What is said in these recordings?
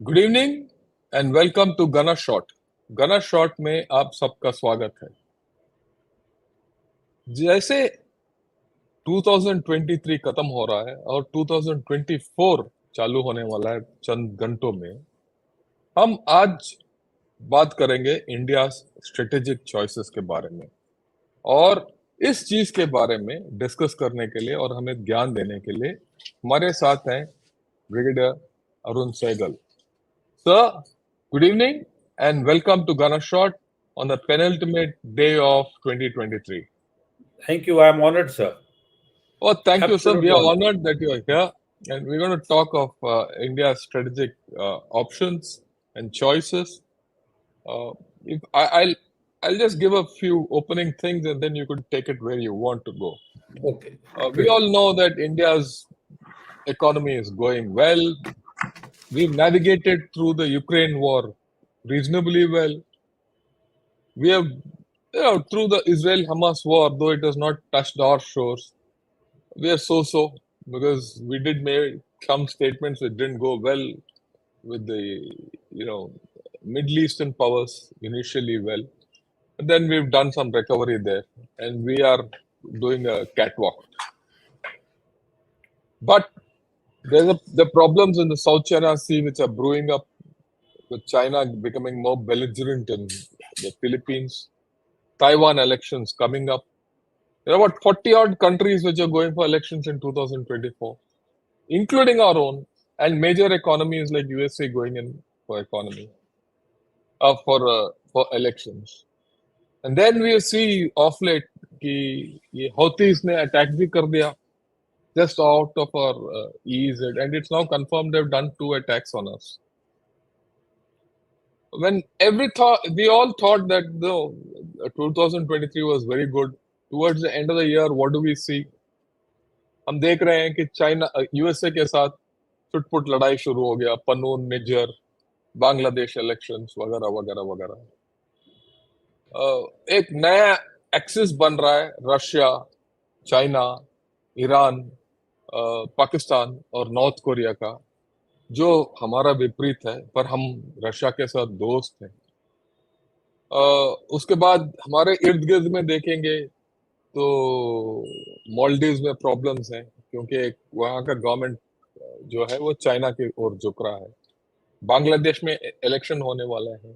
Good evening and welcome to गना shot. गना shot में आप सबका स्वागत है। जैसे 2023 खत्म हो रहा है और 2024 चालू होने वाला है चंद घंटों में, हम आज बात करेंगे इंडिया स्ट्रेटेजिक चॉइसेस के बारे में। और इस चीज के बारे में डिस्कस करने के लिए और हमें ज्ञान देने के लिए हमारे साथ हैं brigadier Arun Sehgal. Sir, good evening and welcome to Gunner Shot on the penultimate day of 2023. Thank you. I am honored, sir. Oh, thank you, sir. We Absolutely are honored. honored that you are here, and we're going to talk of India's strategic options and choices. If I'll just give a few opening things, and then you could take it where you want to go. Okay. We Great. all know that India's economy is going well. We've navigated through the Ukraine war reasonably well. We have, through the Israel-Hamas war, though it has not touched our shores, we are so because we did make some statements which didn't go well with the, Middle Eastern powers initially well. But then we've done some recovery there, and we are doing a catwalk. But the problems in the South China Sea which are brewing up, with China becoming more belligerent in the Philippines, Taiwan elections coming up. There are about 40 odd countries which are going for elections in 2024, including our own, and major economies like USA going in for economy, for elections. And then we see off late कि ये Houthis ने attack भी कर दिया just out of our ease, and it's now confirmed they've done 2 attacks on us. When we all thought that the 2023 was very good. Towards the end of the year, what do we see? हम देख रहे हैं कि China USA के साथ छुटपुट लड़ाई शुरू हो गया, पनून, निजर, बांग्लादेश इलेक्शंस वगैरह वगैरह वगैरह। एक नया एक्सिस बन रहा है रशिया, चाइना, ईरान, पाकिस्तान और नॉर्थ कोरिया का, जो हमारा विपरीत है, पर हम रशिया के साथ दोस्त हैं। उसके बाद हमारे इर्द गिर्द में देखेंगे तो मालदीव्स में प्रॉब्लम्स हैं, क्योंकि वहाँ का गवर्नमेंट जो है वो चाइना की ओर झुक रहा है। बांग्लादेश में इलेक्शन होने वाला है,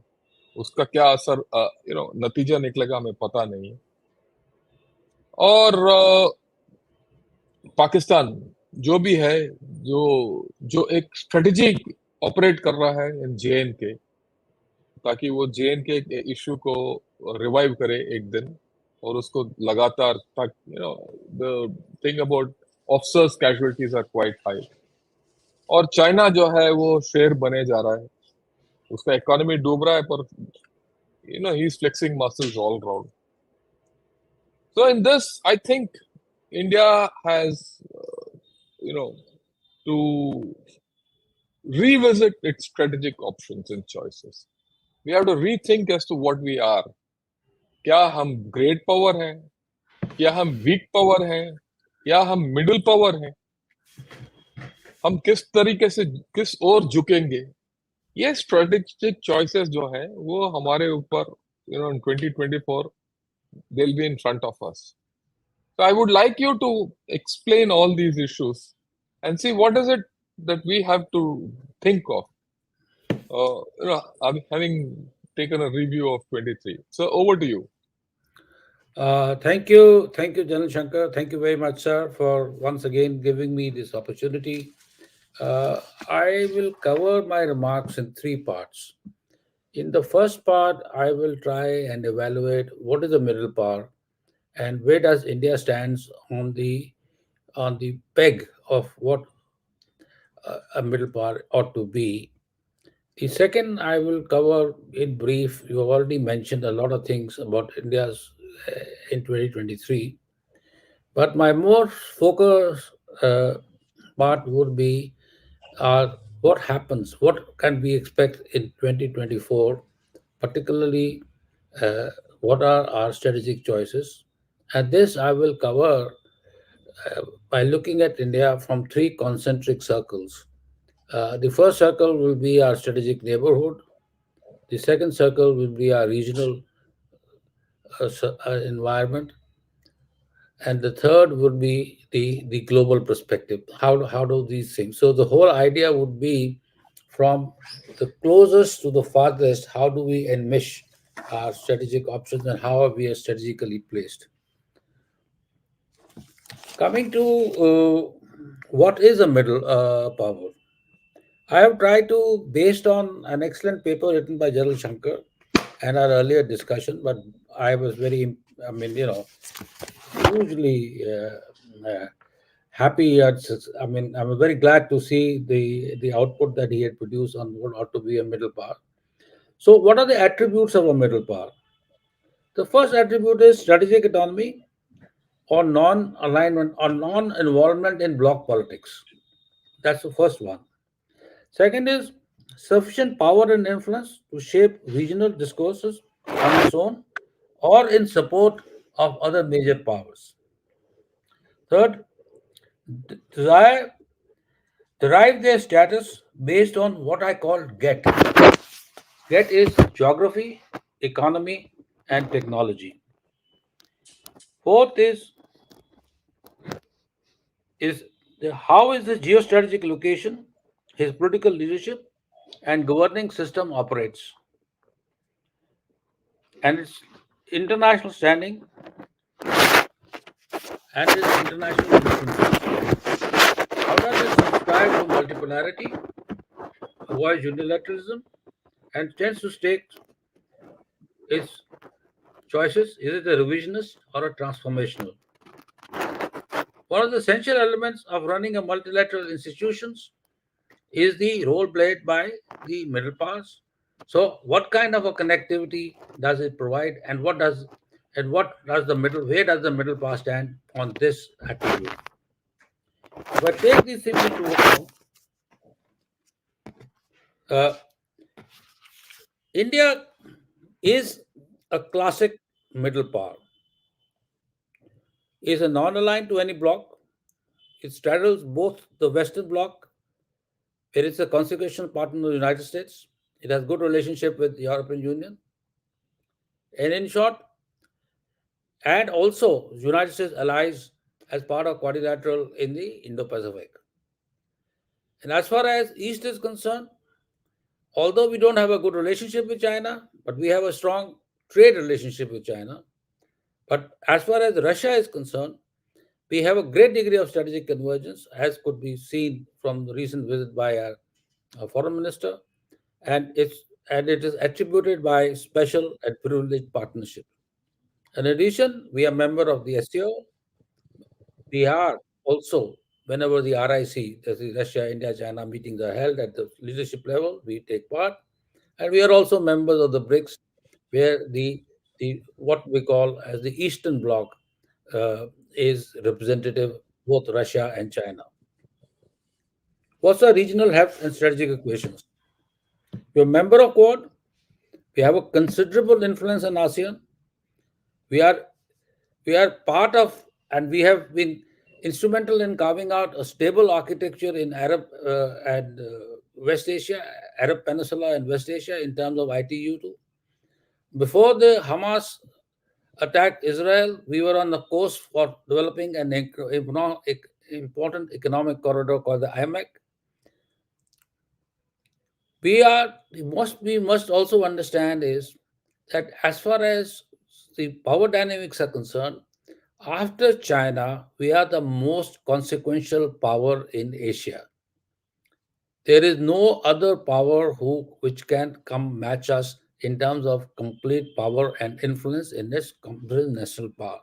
उसका क्या असर नतीजा निकलेगा हमें पता नहीं। और पाकिस्तान जो भी है, जो एक स्ट्रेटजी ऑपरेट कर रहा है इन JNK, ताकि वो JNK के इश्यू को रिवाइव करे एक दिन, और उसको लगातार तक the thing about officers casualties are quite high. और चाइना जो है वो शेर बने जा रहा है, उसका इकोनॉमी डूब रहा है, पर he is flexing muscles all around. So in this I think India has to revisit its strategic options and choices. We have to rethink as to what we are. क्या हम ग्रेट पावर हैं, क्या हम week power हैं, क्या हम middle power हैं, हम किस तरीके से किस ओर झुकेंगे, ये स्ट्रेटेजिक चॉइसेस जो है वो हमारे ऊपर in 2024 they'll be in front of us. So I would like you to explain all these issues and see what is it that we have to think of, having taken a review of 23. So over to you. Thank you, General Shankar. Thank you very much, sir, for once again giving me this opportunity. I will cover my remarks in 3 parts. In the first part, I will try and evaluate what is the middle power and where does India stands on the peg of what a middle power ought to be. The second, I will cover in brief. You have already mentioned a lot of things about India's in 2023, but my more focus part would be what happens, what can we expect in 2024, particularly what are our strategic choices. And this I will cover by looking at India from 3 concentric circles. The first circle will be our strategic neighborhood. The second circle will be our regional environment, and the third would be the global perspective. How do these things? So the whole idea would be from the closest to the farthest. How do we enmesh our strategic options, and how are we strategically placed? Coming to what is a middle power, I have tried to, based on an excellent paper written by General Shankar and our earlier discussion, but I was very, I mean, hugely happy. I mean, I'm very glad to see the output that he had produced on what ought to be a middle power. So, what are the attributes of a middle power? The first attribute is strategic autonomy or non-alignment or non-involvement in bloc politics. That's the first one. Second is sufficient power and influence to shape regional discourses on its own or in support of other major powers. Third, desire derive their status based on what I call GET. GET is geography, economy, and technology. Fourth is how is the geostrategic location, his political leadership, and governing system operates, and its international standing and its international influences. How does it subscribe to multipolarity, avoid unilateralism, and tends to state its choices? Is it a revisionist or a transformational? One of the essential elements of running a multilateral institutions is the role played by the middle powers. So, what kind of a connectivity does it provide, and what does the middle where does the middle power stand on this attribute? If I take these things into account, uh, India is a classic middle power. It is a non-aligned to any bloc. It straddles both the Western bloc, where it's a consequential partner of the United States. It has good relationship with the European Union, and in short, and also United States allies as part of quadrilateral in the Indo-Pacific. And as far as East is concerned, although we don't have a good relationship with China, but we have a strong trade relationship with China. But as far as Russia is concerned, we have a great degree of strategic convergence, as could be seen from the recent visit by our foreign minister, and it is attributed by special and privileged partnership. In addition, we are member of the SCO. We are also, whenever the RIC, that is Russia, India, China meetings are held at the leadership level, we take part. And we are also members of the BRICS, where the what we call as the Eastern Bloc is representative both Russia and China. What's our regional heft and strategic equations? We're a member of Quad. We have a considerable influence in ASEAN. We are we are part of, and we have been instrumental in carving out a stable architecture in Arab and West Asia, Arab Peninsula and West Asia in terms of ITU2. Before the Hamas attacked Israel, we were on the course for developing an important economic corridor called the IMEC. We must also understand is that as far as the power dynamics are concerned, after China, we are the most consequential power in Asia. There is no other power which can come match us in terms of complete power and influence in this complete national power.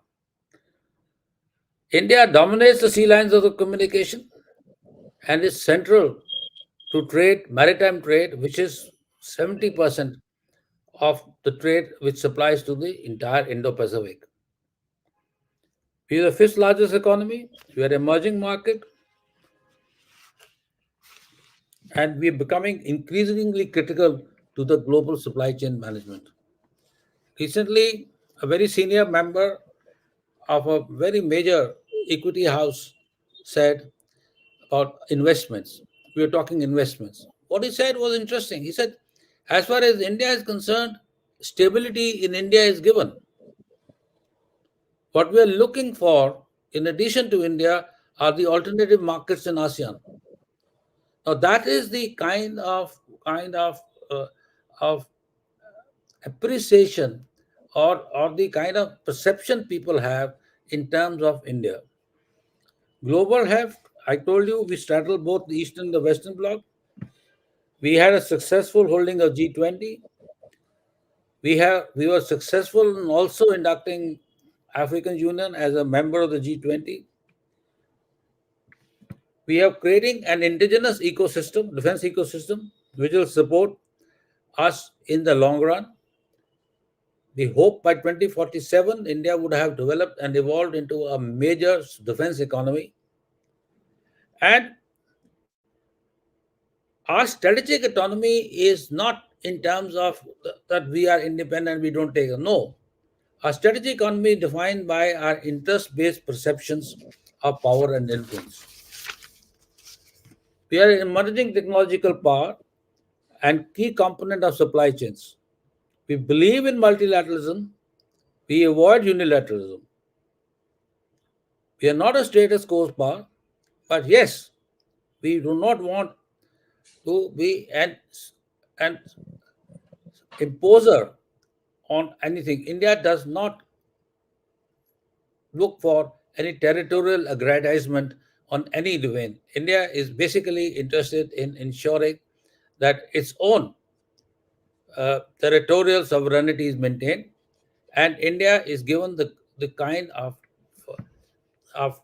India dominates the sea lines of the communication and is central to trade, maritime trade, which is 70% of the trade which supplies to the entire Indo-Pacific. We are the fifth largest economy. We are an emerging market, and we are becoming increasingly critical to the global supply chain management. Recently, a very senior member of a very major equity house said about investments. we were talking investments. What he said was interesting. He said, as far as India is concerned, stability in India is given. What we are looking for, in addition to India, are the alternative markets in ASEAN. Now, that is the kind of uh, of appreciation or the kind of perception people have in terms of India. Global have, I told you, we straddle both the Eastern and the Western bloc. We had a successful holding of G20. We were successful in also inducting African Union as a member of the G20. We are creating an indigenous ecosystem, defense ecosystem, which will support us in the long run. We hope by 2047, India would have developed and evolved into a major defense economy. And our strategic autonomy is not in terms of that we are independent, we don't take. No. Our strategic economy is defined by our interest based perceptions of power and influence. We are an emerging technological power and key component of supply chains. We believe in multilateralism. We avoid unilateralism. We are not a status quo power, but yes, we do not want to be an imposer on anything. India does not look for any territorial aggrandizement on any domain. India is basically interested in ensuring that its own territorial sovereignty is maintained, and India is given the kind of, of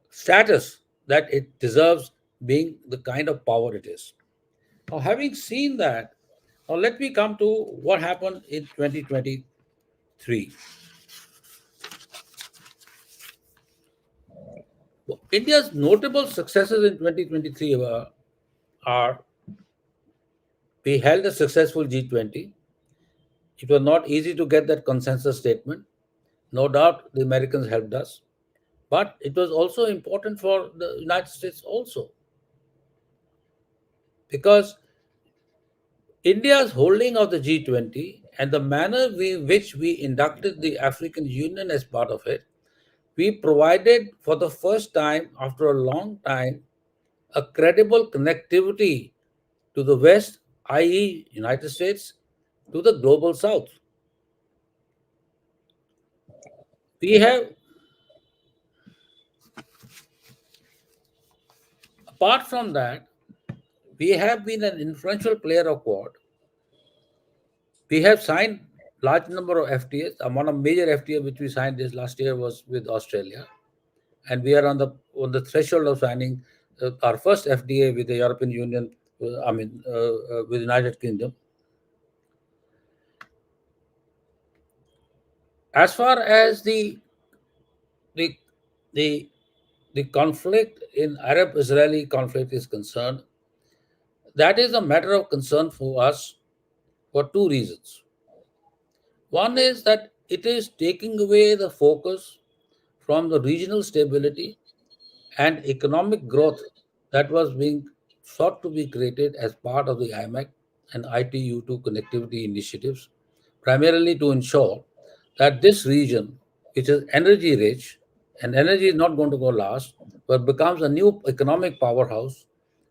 status that it deserves, being the kind of power it is. Now, having seen that, now let me come to what happened in 2023. India's notable successes in 2023 are we held a successful G20. It was not easy to get that consensus statement. No doubt the Americans helped us. But it was also important for the United States also, because India's holding of the G20 and the manner which we inducted the African Union as part of it, we provided for the first time after a long time a credible connectivity to the West, i.e., United States, to the global South. We have, apart from that, we have been an influential player of Quad. We have signed large number of FTAs. One of major FTA which we signed this last year was with Australia, and we are on the threshold of signing our first FTA with the European Union. With United Kingdom. As far as the the the conflict in Arab-Israeli conflict is concerned, that is a matter of concern for us for two reasons. One is that it is taking away the focus from the regional stability and economic growth that was being sought to be created as part of the IMEC and ITU2 connectivity initiatives, primarily to ensure that this region, which is energy rich, and energy is not going to go last, but becomes a new economic powerhouse,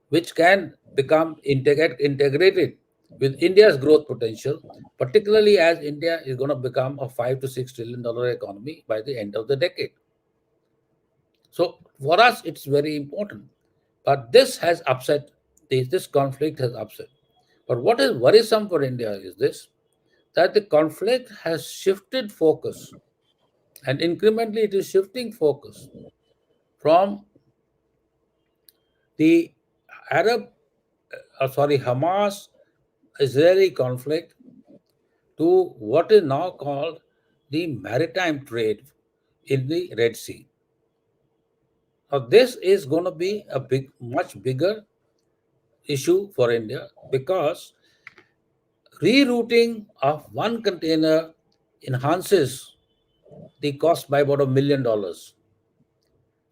which can become integrated with India's growth potential, particularly as India is going to become a $5 to $6 trillion economy by the end of the decade. So for us, it's very important. But this has upset, this conflict has upset. But what is worrisome for India is this, that the conflict has shifted focus, and incrementally it is shifting focus from the Hamas Israeli conflict to what is now called the maritime trade in the Red Sea. Now, this is going to be a much bigger issue for India, because rerouting of one container enhances the cost by about $1 million.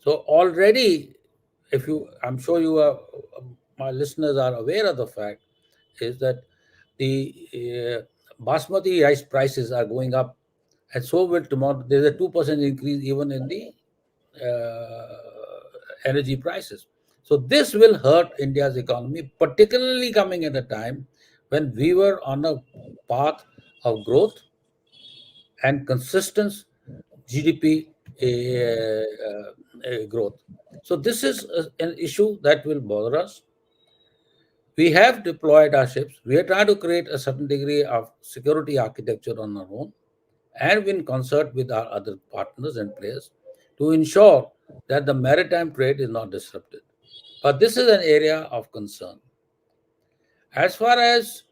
So already if you, I'm sure you are, my listeners are aware of the fact, is that the basmati rice prices are going up, and so will tomorrow. There's a 2% increase even in the energy prices. So this will hurt India's economy, particularly coming at a time when we were on a path of growth and consistent GDP growth. So this is an issue that will bother us. We have deployed our ships. We are trying to create a certain degree of security architecture on our own and in concert with our other partners and players to ensure that the maritime trade is not disrupted. But this is an area of concern. As far as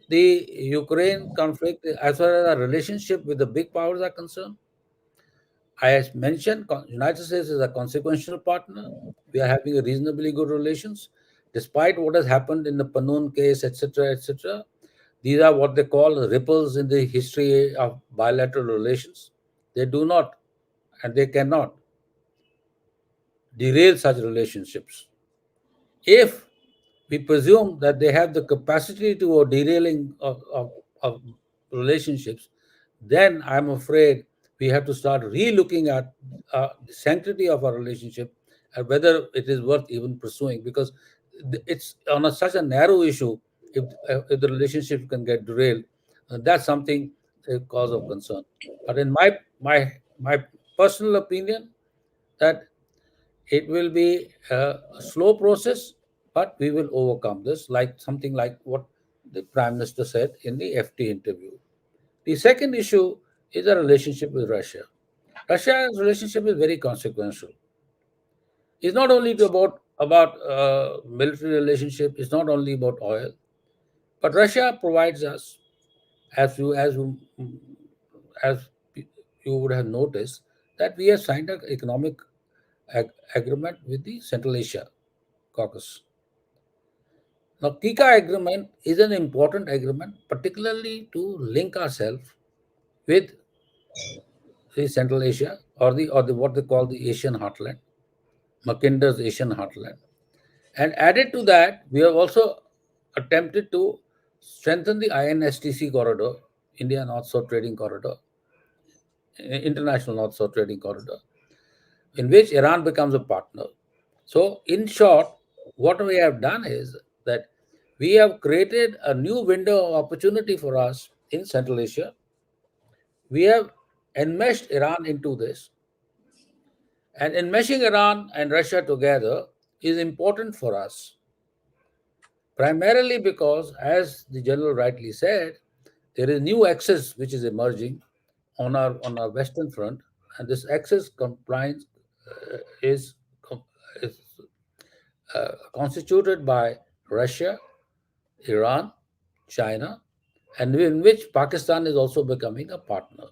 the Ukraine conflict, as far as our relationship with the big powers are concerned, I have mentioned United States is a consequential partner. We are having a reasonably good relations, despite what has happened in the Panun case, etc., etc. These are what they call ripples in the history of bilateral relations. They do not and they cannot derail such relationships. If we presume that they have the capacity to or derailing of relationships, then I'm afraid we have to start re-looking at the sanctity of our relationship and whether it is worth even pursuing, because it's on such a narrow issue. If the relationship can get derailed, that's something a cause of concern. But in my personal opinion, that it will be a slow process, but we will overcome this, like something like what the Prime Minister said in the FT interview. The second issue is a relationship with Russia. Russia's relationship is very consequential. It's not only about military relationship. It's not only about oil, but Russia provides us, as as you would have noticed, that we have signed an economic agreement with the Central Asia Caucus. Now, TICA agreement is an important agreement, particularly to link ourselves with the Central Asia or the what they call the Asian heartland, Macinder's Asian heartland. And added to that, we have also attempted to strengthen the INSTC corridor, India North South Trading Corridor, International North South Trading Corridor, in which Iran becomes a partner. So, in short, what we have done is that we have created a new window of opportunity for us in Central Asia. We have enmeshed Iran into this, and enmeshing Iran and Russia together is important for us, primarily because, as the general rightly said, there is new axis which is emerging on our western front, and this axis compliance is is constituted by Russia, Iran, China, and in which Pakistan is also becoming a partner.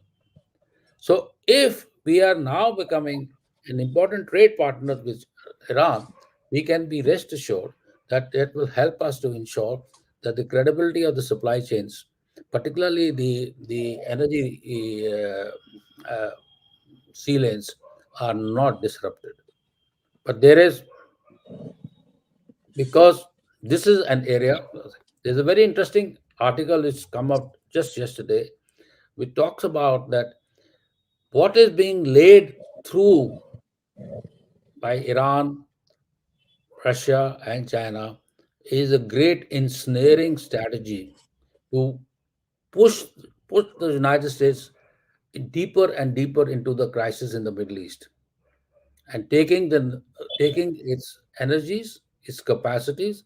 So, if we are now becoming an important trade partner with Iran, we can be rest assured that it will help us to ensure that the credibility of the supply chains, particularly the energy sea lanes, are not disrupted. But there is, because this is an area, there's a very interesting article which come up just yesterday, which talks about that what is being laid through by Iran, Russia, and China is a great ensnaring strategy to push push the United States deeper and deeper into the crisis in the Middle East, and taking its energies, its capacities,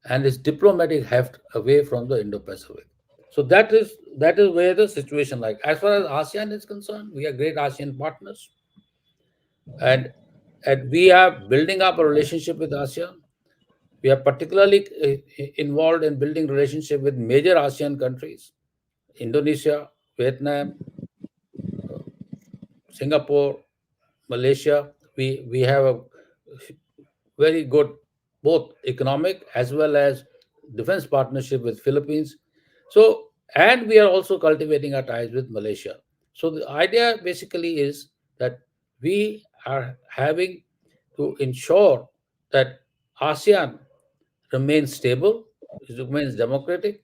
and its diplomatic heft away from the Indo-Pacific. So that is where the situation like. As far as ASEAN is concerned, we are great ASEAN partners, and we are building up a relationship with ASEAN. We are particularly involved in building relationship with major ASEAN countries: Indonesia, Vietnam, Singapore, Malaysia. We have a very good both economic as well as defense partnership with Philippines. So, and we are also cultivating our ties with Malaysia. So the idea basically is that we are having to ensure that ASEAN remains stable, it remains democratic,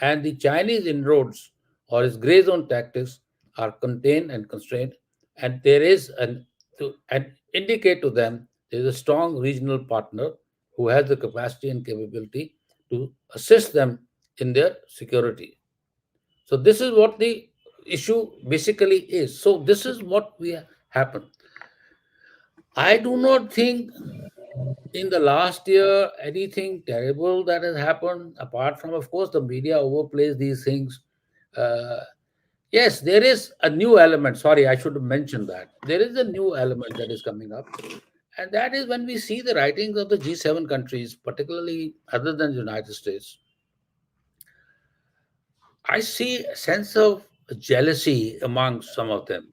and the Chinese inroads or its gray zone tactics are contained and constrained, and there is and indicate to them there is a strong regional partner who has the capacity and capability to assist them in their security. So this is what the issue basically is. So this is what we happen. I do not think in the last year anything terrible that has happened apart from, of course, the media overplays these things. uh, yes, there is a new element. Sorry, I should have mentioned that there is a new element that is coming up, and that is when we see the writings of the G7 countries, particularly other than the United States. I see a sense of jealousy among some of them,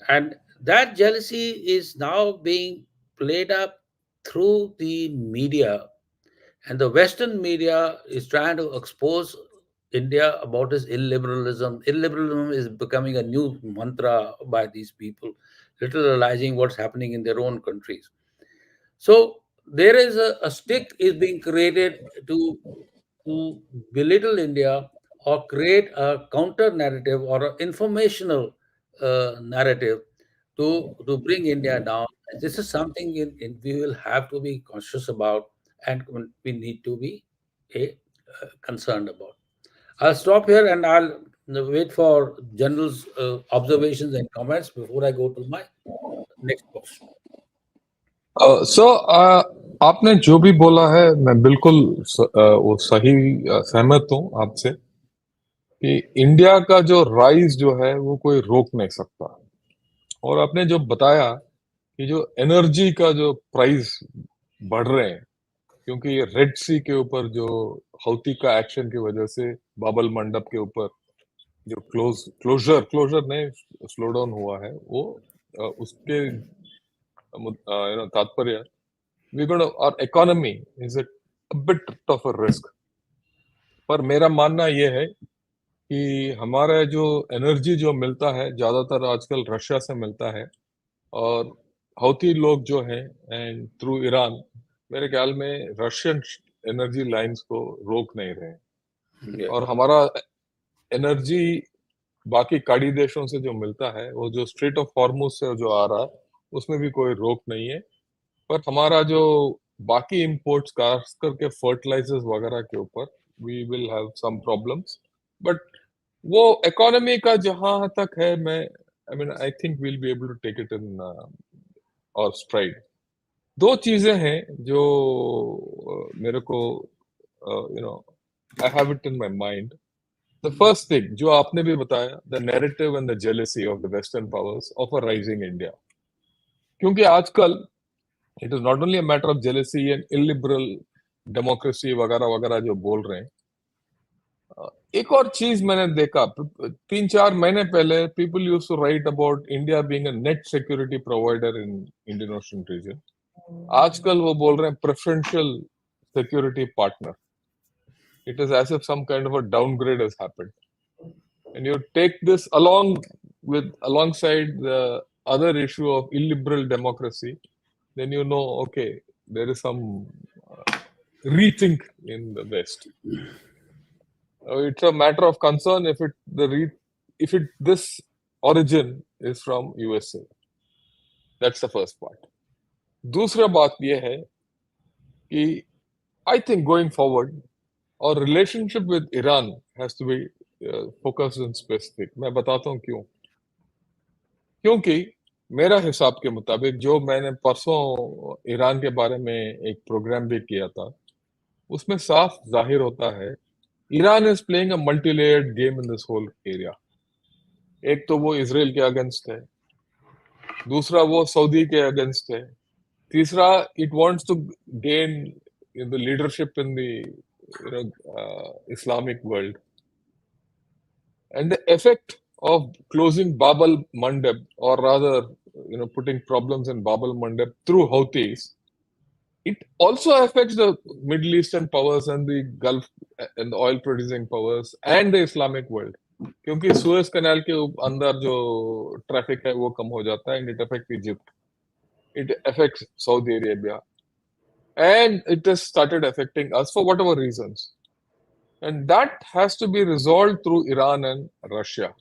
and that jealousy is now being played up through the media. And the Western media is trying to expose India about its illiberalism. Illiberalism is becoming a new mantra by these people, little realizing what's happening in their own countries. So there is a stick is being created to belittle India or create a counter narrative or an informational narrative to bring India down. This is something we will have to be conscious about, and we need to be concerned about. I'll stop here and I'll wait for General's observations and comments before I go to my next question. सो आपने जो भी बोला है मैं बिल्कुल वो सही सहमत हूँ आपसे कि इंडिया का जो राइज जो है वो कोई रोक नहीं सकता और आपने जो बताया कि जो एनर्जी का जो प्राइस बढ़ रहे हैं क्योंकि ये रेड सी के ऊपर जो हौती का एक्शन की वजह से बाबल मंडप के ऊपर जो क्लोजर नहीं स्लो डाउन हुआ है वो उसके तात्पर्य we're going to our economy is a bit of a risk पर मेरा मानना ये है कि हमारा जो एनर्जी जो मिलता है ज्यादातर आजकल रशिया से मिलता है और हौती लोग जो हैं एंड थ्रू ईरान मेरे ख्याल में रशियन एनर्जी लाइंस को रोक नहीं रहे हैं Yeah. और हमारा एनर्जी बाकी खाड़ी देशों से जो मिलता है वो जो स्ट्रेट ऑफ हॉर्मुज से जो आ रहा है उसमें भी कोई रोक नहीं है पर हमारा जो बाकी इंपोर्ट्स खास करके फर्टिलाइजर्स वगैरह के ऊपर we will have some problems but वो इकोनॉमी का जहां तक है मैं I mean I think we'll be able to take it in और स्ट्राइड दो चीजें हैं जो मेरे को you know I have it in my mind the first thing जो आपने भी बताया the narrative and the jealousy of the western powers of a rising India क्योंकि आजकल it is not only a matter of jealousy and illiberal democracy वगैरह वगैरह जो बोल रहे हैं एक और चीज मैंने देखा 3-4 महीने पहले people use to write about India being a net security provider in Indian Ocean region आजकल वो बोल रहे हैं preferential security partner it is as if some kind of a downgrade has happened and you take this along with alongside the other issue of illiberal democracy then you know okay there is some rethink in the west it's a matter of concern if it the re, if it this origin is from USA that's the first part दूसरा बात ये है कि I think going forward our relationship with Iran has to be focused and specific मैं बताता हूँ क्यों क्योंकि मेरा हिसाब के मुताबिक जो मैंने परसों ईरान के बारे में एक प्रोग्राम भी किया था उसमें साफ जाहिर होता है Iran is playing a multi layered game in this whole area एक तो वो इसराइल के अगेंस्ट है दूसरा वो सऊदी के अगेंस्ट है तीसरा it wants to gain the leadership in the Islamic world and the effect of closing Babel Mandab, or rather, putting problems in Babel Mandab through Houthis, it also affects the Middle Eastern powers and the Gulf and the oil producing powers and the Islamic world. क्योंकि Suez कनाल के अंदर जो traffic है वो कम हो जाता है and it affect Egypt it affects Saudi Arabia, and it has started affecting us for whatever reasons. And that has to be resolved through Iran and Russia.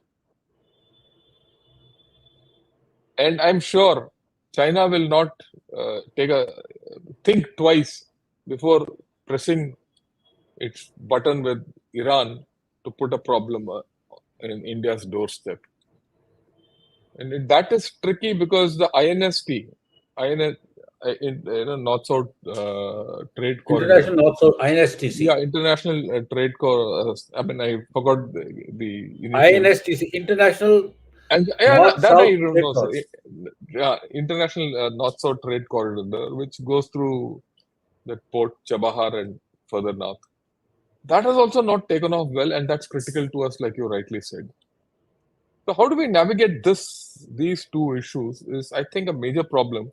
And I'm sure China will not take a think twice before pressing its button with Iran to put a problem in India's doorstep. And that is tricky because the INST, INS, North-South Trade Corridor, International North-South INSTC. yeah, International Trade Corridor. I mean, I forgot the initials. INSTC, International And yeah, that I North-South don't Trade know. So, Corridor. yeah, International North-South Trade Corridor, which goes through the port Chabahar and further north. That has also not taken off well, and that's critical to us, like you rightly said. So, how do we navigate these two issues? Is I think a major problem.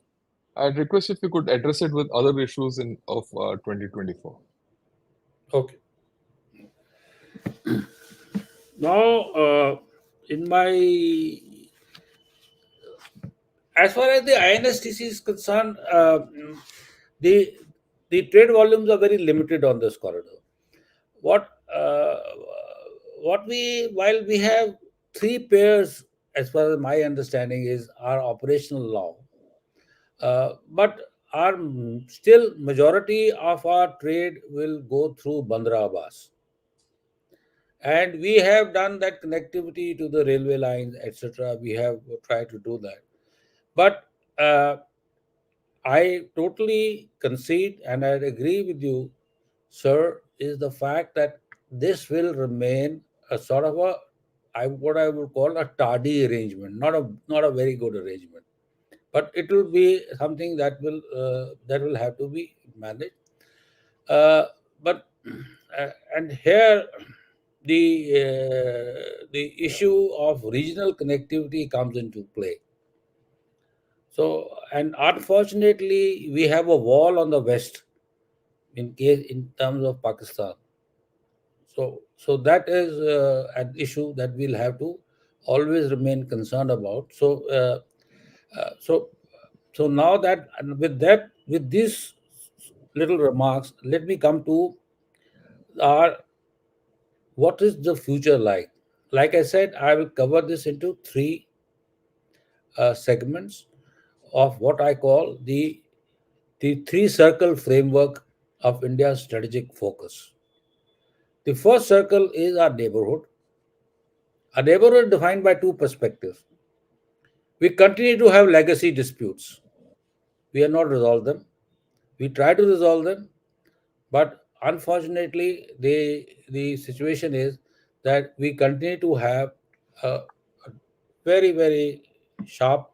I'd request if you could address it with other issues in of 2024. Okay. Now, in my as far as the INSTC is concerned, the the trade volumes are very limited on this corridor. What what we while we have three pairs, as far as my understanding is, are operational law, but our still majority of our trade will go through Bandra Abbas, and we have done that connectivity to the railway lines, etc. We have tried to do that, but uh, I totally concede and I agree with you, sir, is the fact that this will remain a sort of a what I would call a tardy arrangement, not a very good arrangement, but it will be something that will have to be managed. But and here the issue of regional connectivity comes into play. So, and unfortunately, we have a wall on the west in terms of Pakistan. So that is an issue that we'll have to always remain concerned about. Uh, so, so now that and with these little remarks, let me come to our what is the future like. Like I said, I will cover this into three segments of what I call the three circle framework of India's strategic focus. The first circle is our neighborhood. Our neighborhood is defined by two perspectives. We continue to have legacy disputes. We have not resolved them. We try to resolve them, but unfortunately, the situation is that we continue to have a very, very sharp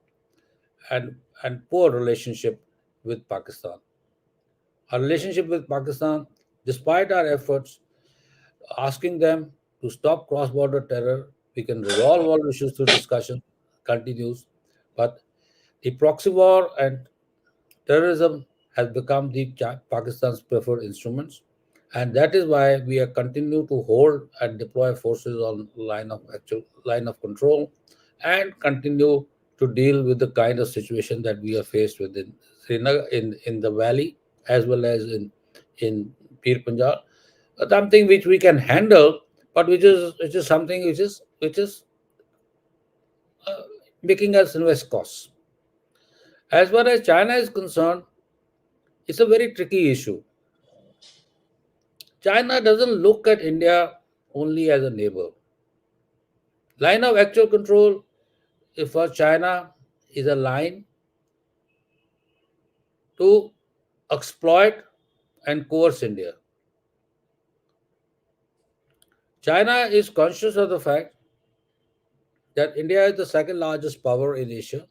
and poor relationship with Pakistan. Our relationship with Pakistan, despite our efforts, asking them to stop cross border terror, we can resolve all issues through discussion, continues. But the proxy war and terrorism has become Pakistan's preferred instruments, and that is why we are continue to hold and deploy forces on line of control, and continue to deal with the kind of situation that we are faced with in Srinagar, in the valley, as well as in Pir Punjab. Something which we can handle, but which is something which is uh, making us invest costs. As far as China is concerned, it's a very tricky issue. China doesn't look at India only as a neighbor. Line of actual control for China is a line to exploit and coerce India. China is conscious of the fact that India is the second largest power in Asia.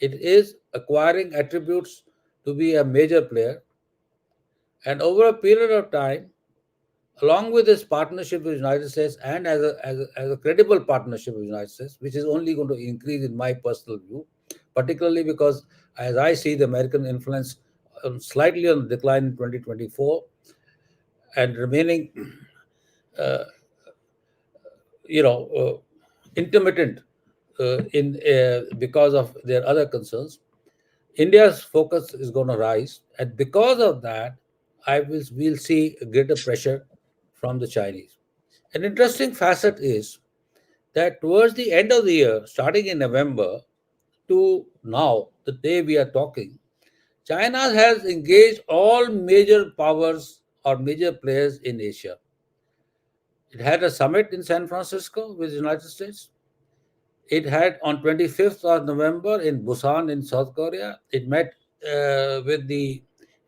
It is acquiring attributes to be a major player, and over a period of time, along with this partnership with the United States and as a credible partnership with the United States, which is only going to increase in my personal view, particularly because as I see the American influence slightly on the decline in 2024 and remaining, uh, you know, intermittent in because of their other concerns. India's focus is going to rise, and because of that, we'll see a greater pressure from the Chinese. An interesting facet is that towards the end of the year, starting in November to now, the day we are talking, China has engaged all major powers or major players in Asia. It had a summit in San Francisco with the United States. It had on 25th of November in Busan in South Korea. It met with the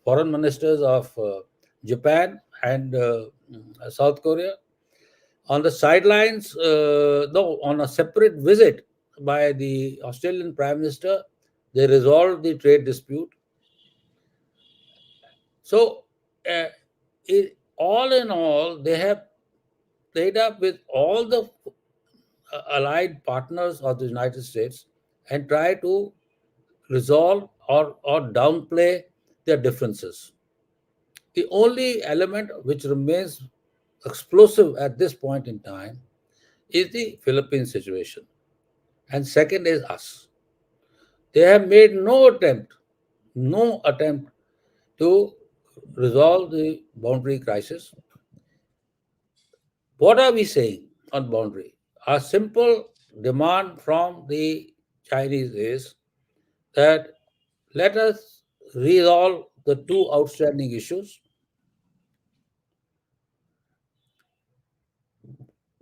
foreign ministers of Japan and South Korea. On the sidelines, no, on a separate visit by the Australian Prime Minister, they resolved the trade dispute. So, all in all, they have played up with all the allied partners of the United States and try to resolve or downplay their differences. The only element which remains explosive at this point in time is the Philippine situation. And second is us. They have made no attempt to resolve the boundary crisis. What are we saying on boundary? Our simple demand from the Chinese is that let us resolve the two outstanding issues.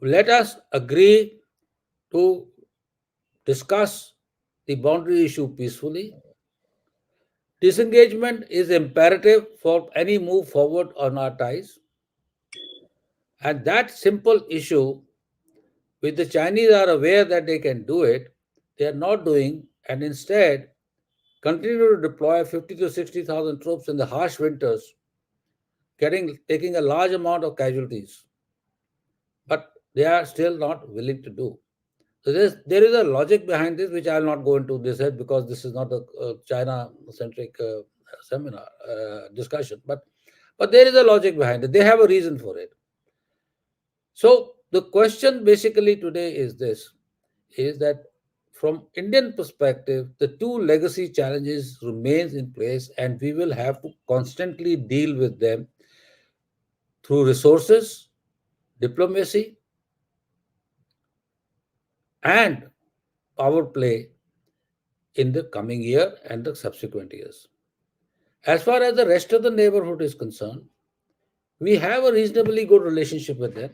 Let us agree to discuss the boundary issue peacefully. Disengagement is imperative for any move forward on our ties. And that simple issue, which the Chinese are aware that they can do it, they are not doing, and instead continue to deploy 50 to 60,000 troops in the harsh winters, taking a large amount of casualties. But they are still not willing to do. So there is a logic behind this, which I will not go into this head because this is not a China-centric seminar discussion. But there is a logic behind it. They have a reason for it. So the question basically today is this: is that from Indian perspective, the two legacy challenges remains in place, and we will have to constantly deal with them through resources, diplomacy, and power play in the coming year and the subsequent years. As far as the rest of the neighborhood is concerned, we have a reasonably good relationship with them,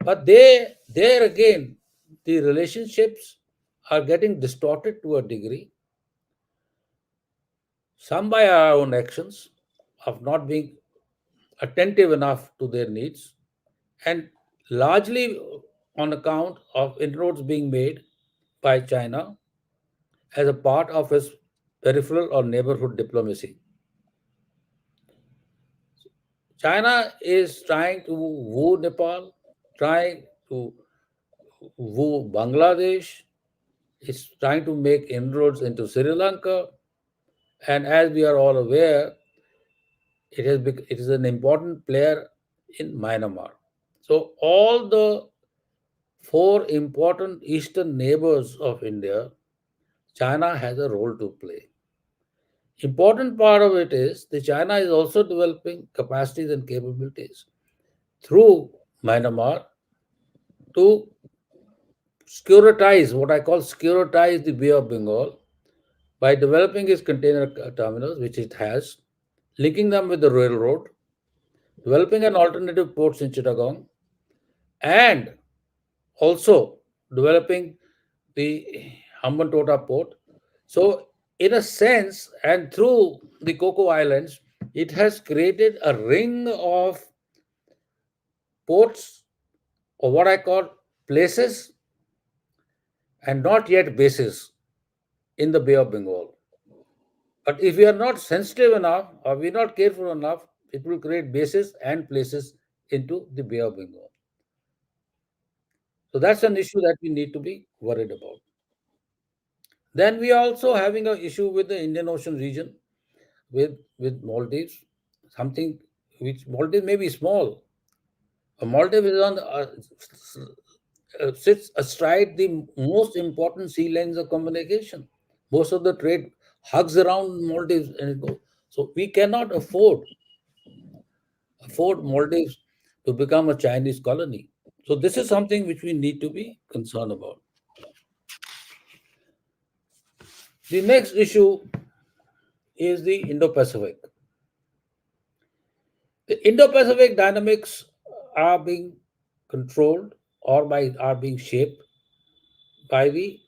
but there again, the relationships are getting distorted to a degree, some by our own actions of not being attentive enough to their needs, and largely on account of inroads being made by China as a part of its peripheral or neighborhood diplomacy. China is trying to woo Nepal, trying to woo Bangladesh, is trying to make inroads into Sri Lanka, and as we are all aware, it is an important player in Myanmar. So all the four important eastern neighbors of India, China has a role to play. Important part of it is that China is also developing capacities and capabilities through Myanmar to securitize what I call securitize the Bay of Bengal by developing its container terminals, which it has, linking them with the railroad, developing an alternative ports in Chittagong, and also developing the Hambantota port. So, in a sense, and through the Cocoa Islands, it has created a ring of ports, or what I call places, and not yet bases in the Bay of Bengal. But if we are not sensitive enough or we are not careful enough, it will create bases and places into the Bay of Bengal. So that's an issue that we need to be worried about. Then we are also having an issue with the Indian Ocean region with Maldives, something which Maldives may be small. Maldives is sits astride the most important sea lanes of communication. Most of the trade hugs around Maldives and it goes. So we cannot afford Maldives to become a Chinese colony. So this is something which we need to be concerned about. The next issue is the Indo-Pacific. The Indo-Pacific dynamics are being controlled or are being shaped by the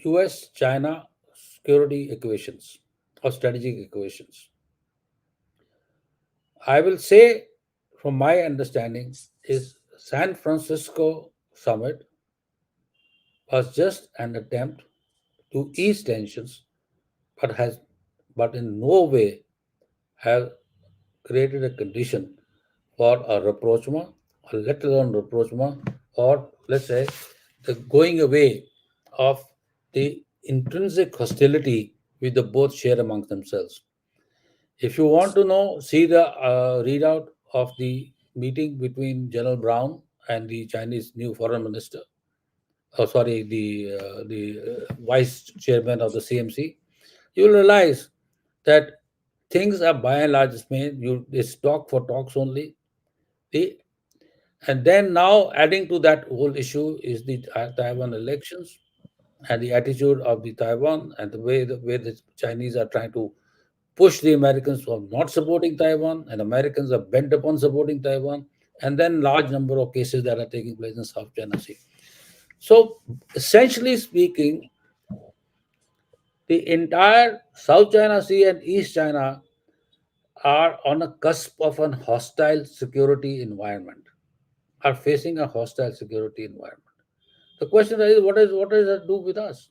US-China security equations or strategic equations. I will say, from my understanding, is San Francisco summit was just an attempt to ease tensions, but has but in no way have created a condition for a rapprochement, or let alone rapprochement, or let's say the going away of the intrinsic hostility which the both share amongst themselves. If you want to know, see the readout of the meeting between General Brown and the Chinese new foreign minister. Oh, sorry, the vice chairman of the CMC. You will realize that things are by and large made. It's talk for talks only. The And then now adding to that whole issue is the Taiwan elections and the attitude of the Taiwan and the way the Chinese are trying to push the Americans from not supporting Taiwan, and Americans are bent upon supporting Taiwan, and then large number of cases that are taking place in South China Sea. So essentially speaking, the entire South China Sea and East China are on a cusp of an hostile security environment, are facing a hostile security environment. The question is, what does that do with us?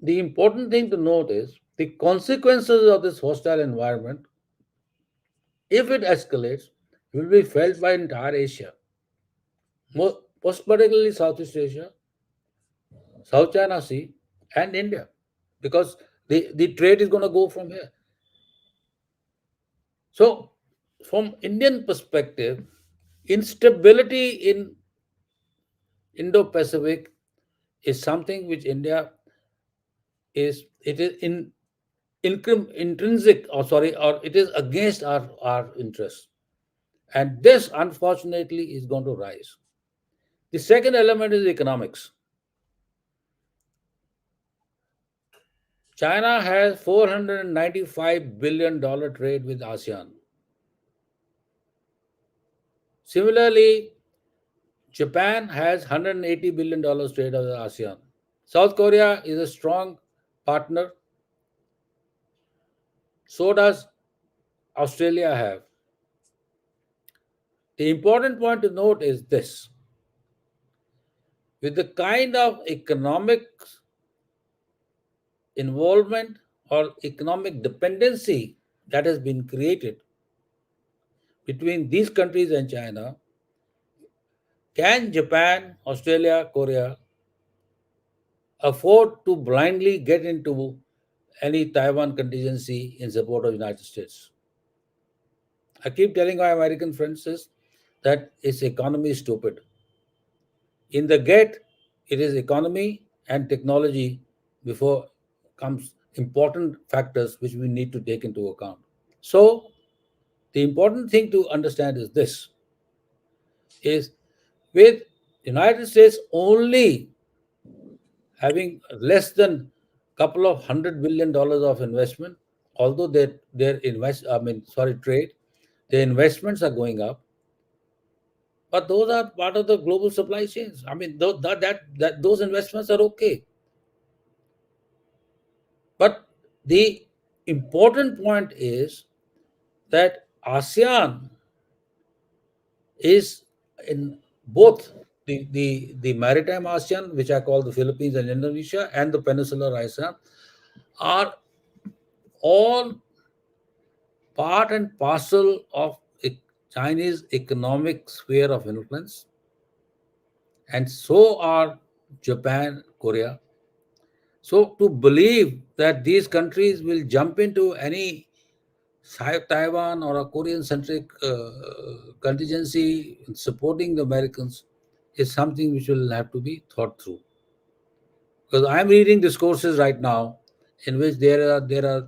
The important thing to note is the consequences of this hostile environment, if it escalates, will be felt by entire Asia, most particularly Southeast Asia, South China Sea, and India, because the trade is going to go from here. So, from Indian perspective, instability in Indo-Pacific is something which India is intrinsic, or sorry, or it is against our interests, and this unfortunately is going to rise. The second element is economics. China has $495 billion trade with ASEAN. Similarly, Japan has $180 billion trade with ASEAN. South Korea is a strong partner. So does Australia have. The important point to note is this: with the kind of economic involvement or economic dependency that has been created between these countries and China, can Japan, Australia, Korea afford to blindly get into any Taiwan contingency in support of the United States? I keep telling my American friends this, that its economy is stupid. In the get, it is economy and technology before comes important factors which we need to take into account. So the important thing to understand is this: is with United States only having less than couple of $100 billion of investment, although their invest I mean sorry trade, their investments are going up, but those are part of the global supply chains. I mean, those investments are okay. But the important point is that ASEAN is in both the maritime ASEAN, which I call the Philippines and Indonesia, and the peninsular ASEAN, are all part and parcel of Chinese economic sphere of influence, and so are Japan, Korea. So to believe that these countries will jump into any Taiwan or a Korean centric contingency supporting the Americans is something which will have to be thought through. Because I'm reading discourses right now in which there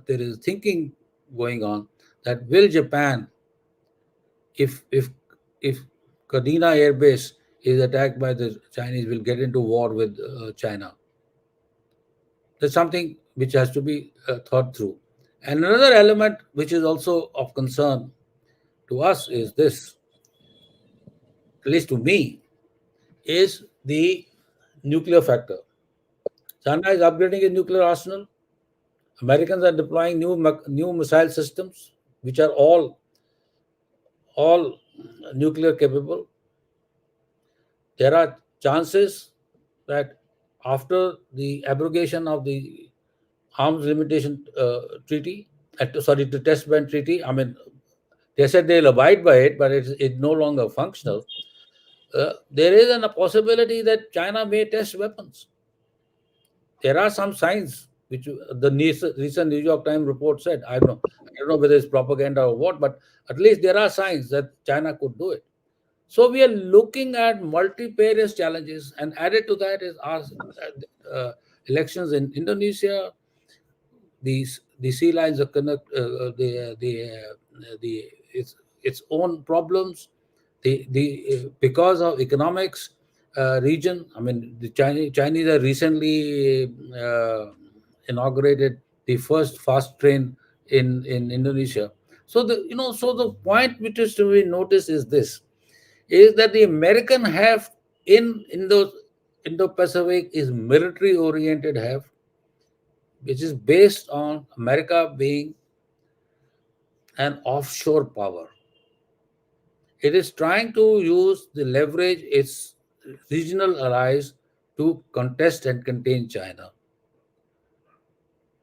is thinking going on that will Japan, if if Kadena Air Base is attacked by the Chinese, will get into war with China. That's something which has to be thought through. And another element which is also of concern to us is this, at least to me, is the nuclear factor. China is upgrading its nuclear arsenal. Americans are deploying new missile systems, which are all nuclear capable. There are chances that after the abrogation of the arms limitation treaty, sorry, the test ban treaty, I mean, they said they'll abide by it, but it's no longer functional. There is a possibility that China may test weapons. There are some signs which the recent New York Times report said. I don't know whether it's propaganda or what, but at least there are signs that China could do it. So we are looking at multifarious challenges, and added to that is our elections in Indonesia, the sea lines are connect the its own problems, the because of economics region. I mean, the Chinese have recently inaugurated the first fast train in Indonesia. So the point which is to be noticed is this, is that the American have in those Indo-Pacific is military oriented have, which is based on America being an offshore power. It is trying to use the leverage its regional allies to contest and contain China.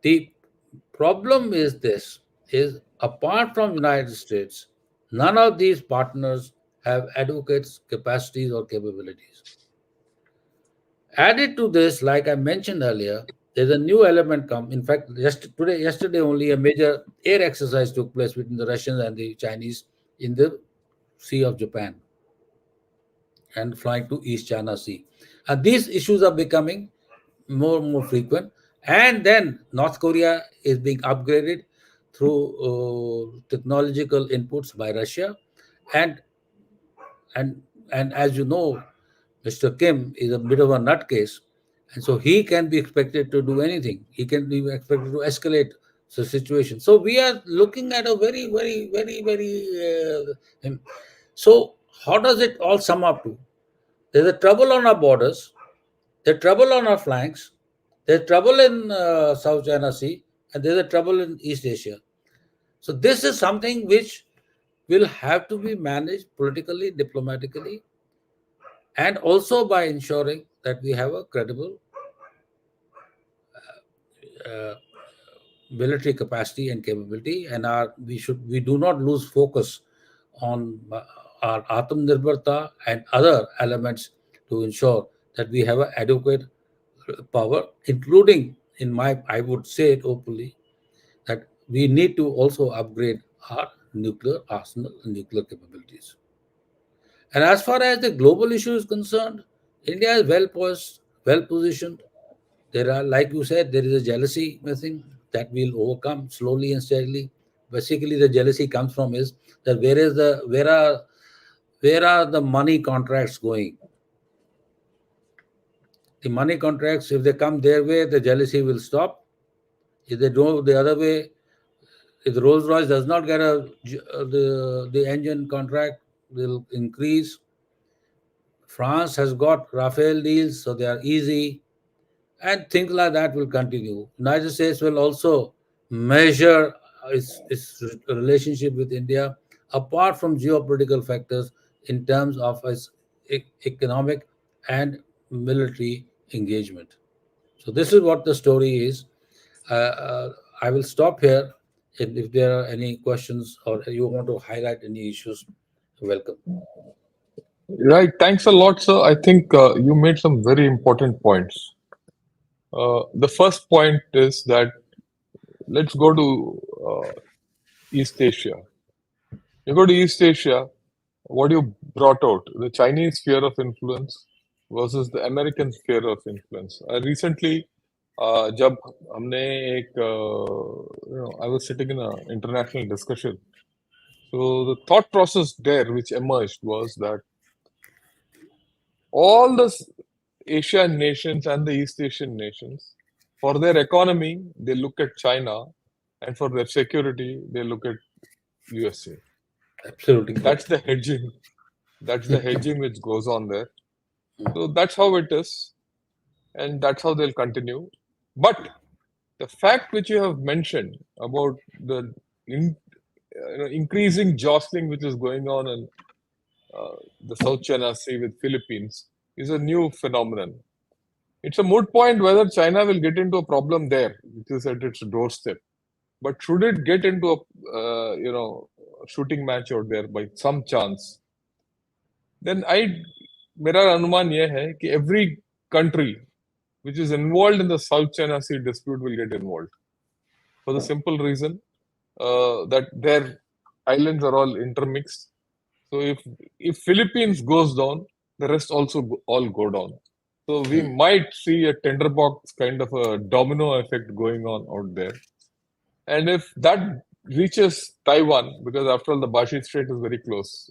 The problem is this, is apart from United States, none of these partners have adequate capacities or capabilities. Added to this, like I mentioned earlier, there's a new element come. In fact, yesterday only a major air exercise took place between the Russians and the Chinese in the Sea of Japan and flying to East China Sea. And these issues are becoming more frequent. And then North Korea is being upgraded through technological inputs by Russia, and and and as you know, Mr. Kim is a bit of a nutcase, and so he can be expected to do anything. He can be expected to escalate the situation. So we are looking at a very. So how does it all sum up to? There's a trouble on our borders. There's trouble on our flanks. There's trouble in South China Sea, and there's a trouble in East Asia. So this is something which will have to be managed politically, diplomatically, and also by ensuring that we have a credible uh, military capacity and capability, and we do not lose focus on our Atmanirbharta and other elements to ensure that we have an adequate power, including in my I would say it openly that we need to also upgrade our nuclear arsenal and nuclear capabilities. And as far as the global issue is concerned, India is well poised, well positioned. There are, like you said, there is a jealousy thing that we'll overcome slowly and steadily. Basically, the jealousy comes from is that where are the money contracts going? The money contracts, if they come their way, the jealousy will stop. If they go the other way, if Rolls Royce does not get the engine contract, will increase. France has got Rafale deals, so they are easy, and things like that will continue. United States will also measure its relationship with India apart from geopolitical factors in terms of its economic and military engagement. So this is what the story is. I will stop here. If there are any questions or you want to highlight any issues, welcome. Right. Thanks a lot, sir. I think you made some very important points. The first point is that let's go to East Asia. You go to East Asia, what you brought out, the Chinese sphere of influence versus the American sphere of influence. Recently, जब हमने एक I was sitting in an international discussion. So the thought process there which emerged was that all the Asian nations and the East Asian nations, for their economy, they look at China, and for their security, they look at USA. Absolutely And that's correct. the hedging. That's the hedging which goes on there. So that's how it is, and that's how they'll continue. But the fact which you have mentioned about the in, increasing jostling which is going on in the South China Sea with Philippines is a new phenomenon. It's a moot point whether China will get into a problem there, which is at its doorstep. But should it get into a shooting match out there by some chance, then मेरा अनुमान ये है कि every country which is involved in the South China Sea dispute will get involved for the simple reason that their islands are all intermixed. So if Philippines goes down, the rest also all go down. So we might see a tinderbox kind of a domino effect going on out there. And if that reaches Taiwan, because after all the Bashi Strait is very close,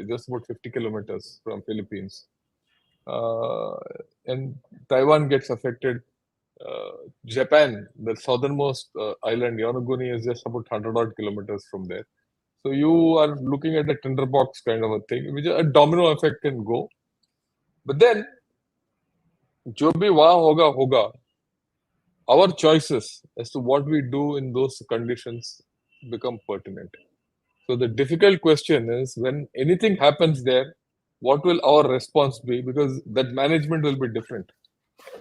just about 50 kilometers from Philippines, uh, and Taiwan gets affected, Japan, the southernmost island, Yonaguni, is just about 100 odd kilometers from there. So you are looking at a tinderbox kind of a thing, which a domino effect can go. But then, जो भी वहाँ होगा होगा, our choices as to what we do in those conditions become pertinent. So the difficult question is when anything happens there, what will our response be? Because that management will be different.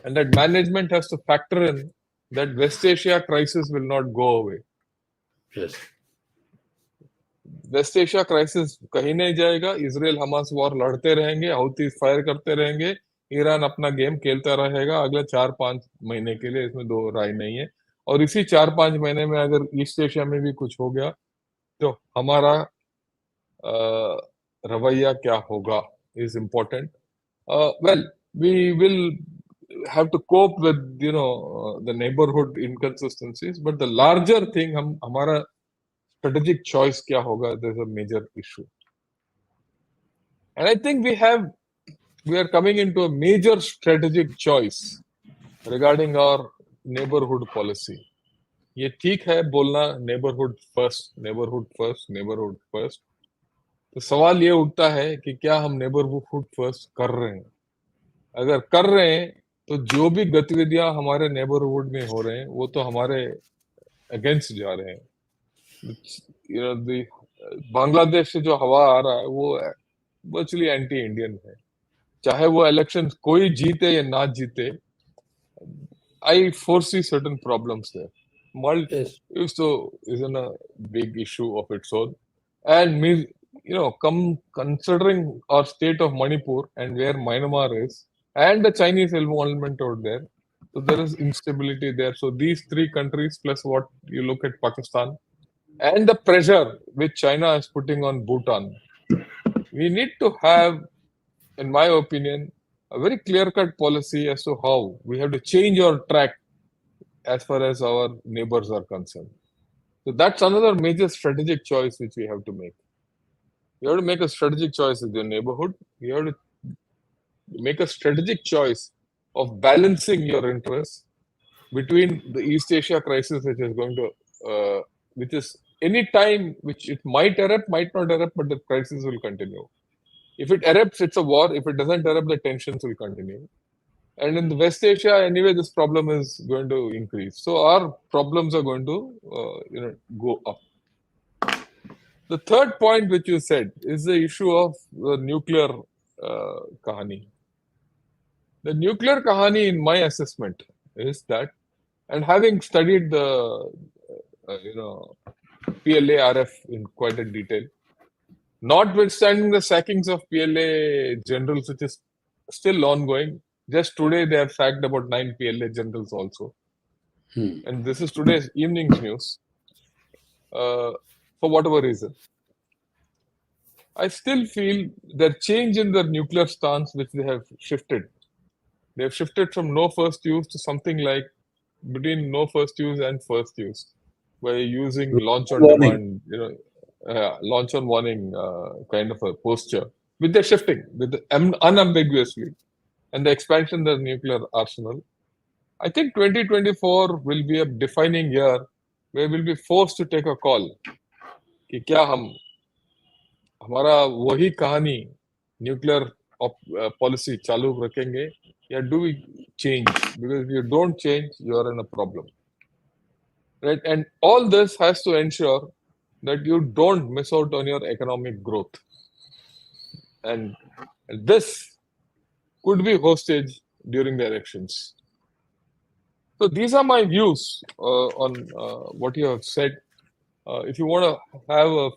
And that management has to factor in that West Asia crisis will not go away. Yes. West Asia crisis कहीं नहीं जाएगा Israel Hamas war लड़ते रहेंगे हौतीस fire करते रहेंगे Iran अपना game खेलता रहेगा अगले 4-5 महीने के लिए इसमें दो राय नहीं है और इसी 4-5 महीने में अगर ईस्ट एशिया में भी कुछ हो गया तो हमारा रवैया क्या होगा is important well we will have to cope with the neighborhood inconsistencies but the larger thing हम हमारा strategic choice क्या होगा there's a major issue and I think we are coming into a major strategic choice regarding our neighborhood policy ये ठीक है बोलना neighborhood first तो सवाल ये उठता है कि क्या हम neighborhood first कर रहे हैं अगर कर रहे हैं तो जो भी गतिविधियां हमारे नेबरहुड में हो रहे हैं वो तो हमारे अगेंस्ट जा रहे हैं बांग्लादेश से जो हवा आ रहा है वो वर्चुअली एंटी इंडियन है चाहे वो इलेक्शन कोई जीते या ना जीते I foresee certain problems there. Malt Yes. isn't a big issue of its own, and considering our state of Manipur and where Myanmar is, and the Chinese involvement out there, so there is instability there. So these three countries plus what you look at Pakistan and the pressure which China is putting on Bhutan, we need to have, in my opinion, a very clear-cut policy as to how we have to change our track as far as our neighbors are concerned. So that's another major strategic choice which we have to make. You have to make a strategic choice with your neighborhood. You have to make a strategic choice of balancing your interests between the East Asia crisis, which is going to, which is any time which it might erupt, might not erupt, but the crisis will continue. If it erupts, it's a war. If it doesn't erupt, the tensions will continue. And in the West Asia, anyway, this problem is going to increase. So our problems are going to, go up. The third point which you said is the issue of the nuclear kahani. The nuclear kahani, in my assessment, is that, and having studied the, PLA-RF in quite a detail, notwithstanding the sackings of PLA generals, which is still ongoing, just today they have sacked about 9 PLA generals also. And this is today's evening's news. For whatever reason, I still feel their change in their nuclear stance, which they have shifted. They have shifted from no first use to something like between no first use and first use by using launch on Warning. demand, launch on warning kind of a posture, with the shifting, with the, unambiguously, and the expansion of the nuclear arsenal. I think 2024 will be a defining year where we'll be forced to take a call कि क्या हम हमारा वही कहानी nuclear policy चालू रखेंगे या do we change because you don't change you are in a problem right? And all this has to ensure that you don't miss out on your economic growth. And this could be hostage during the elections. So these are my views on what you have said. If you want to have a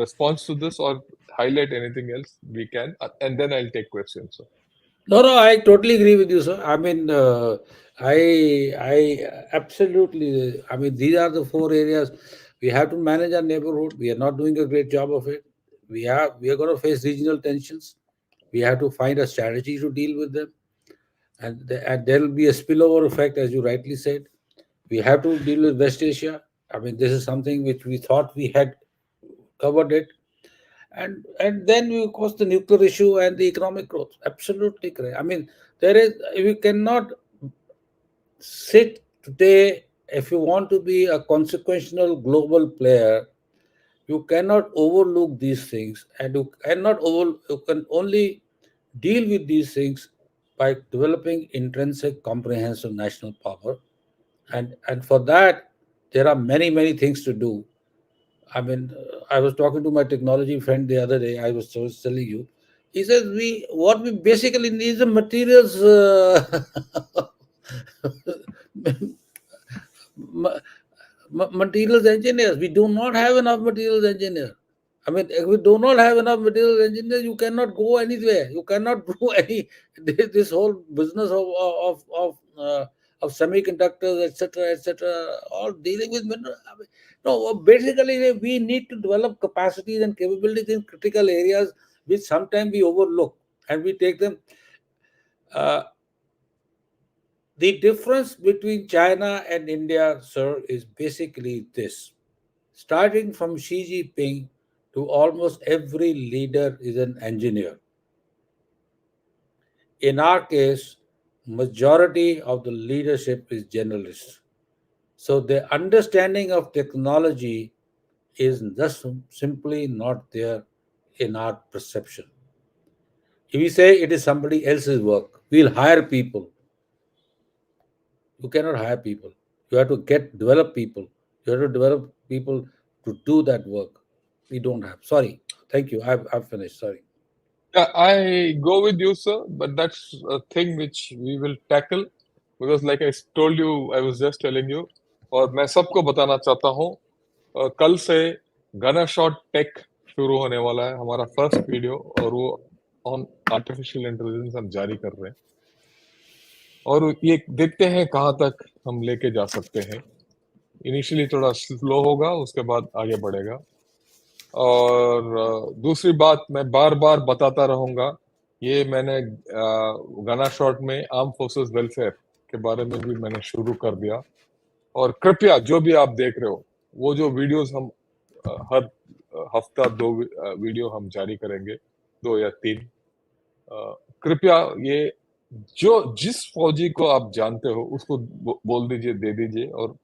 response to this or highlight anything else, we can, and then I'll take questions. So, No, no, I totally agree with you, sir. I mean, I absolutely. I mean, these are the four areas we have to manage our neighborhood. We are not doing a great job of it. We are going to face regional tensions. We have to find a strategy to deal with them, and there will be a spillover effect, as you rightly said. We have to deal with West Asia. I mean, this is something which we thought we had covered it, and then we, of course, the nuclear issue and the economic growth. Absolutely correct. I mean, there is, we cannot sit today. If you want to be a consequential global player, you cannot overlook these things, and you can only deal with these things by developing intrinsic comprehensive national power, and for that there are many things to do. I mean, I was talking to my technology friend the other day. I was telling you. He says what we basically need is the materials. Ma- Materials engineers. We do not have enough materials engineers. I mean, if we do not have enough materials engineers, you cannot go anywhere. You cannot do any this whole business of semiconductors, etc., all dealing with mineral. I mean, no, basically we need to develop capacities and capabilities in critical areas which sometimes we overlook and we take them. Uh, the difference between China and India, sir, is basically this. Starting from Xi Jinping to almost every leader is an engineer. In our case, majority of the leadership is generalists. So the understanding of technology is just simply not there in our perception. If we say it is somebody else's work, we'll hire people. You cannot hire people. You have to develop people. You have to develop people to do that work. We don't have. Sorry. Thank you. I've finished. Sorry. yeah, I go with you, sir, but that's a thing which we will tackle because, like I told you, I was just telling you, और मैं सबको बताना चाहता हूँ कल से गना shot take शुरू होने वाला है हमारा फर्स्ट वीडियो और वो ऑन आर्टिफिशियल इंटेलिजेंस हम जारी कर रहे हैं और ये देखते हैं कहाँ तक हम लेके जा सकते हैं इनिशियली थोड़ा स्लो होगा उसके बाद आगे बढ़ेगा और दूसरी बात मैं बार बार बताता रहूंगा ये मैंने गाना शॉट में आर्म फोर्सेस वेलफेयर के बारे में भी मैंने शुरू कर दिया और कृपया जो भी आप देख रहे हो वो जो वीडियोस हम हर हफ्ता दो वीडियो हम जारी करेंगे 2 या 3 कृपया ये जो जिस फौजी को आप जानते हो उसको बोल दीजिए दे दीजिए और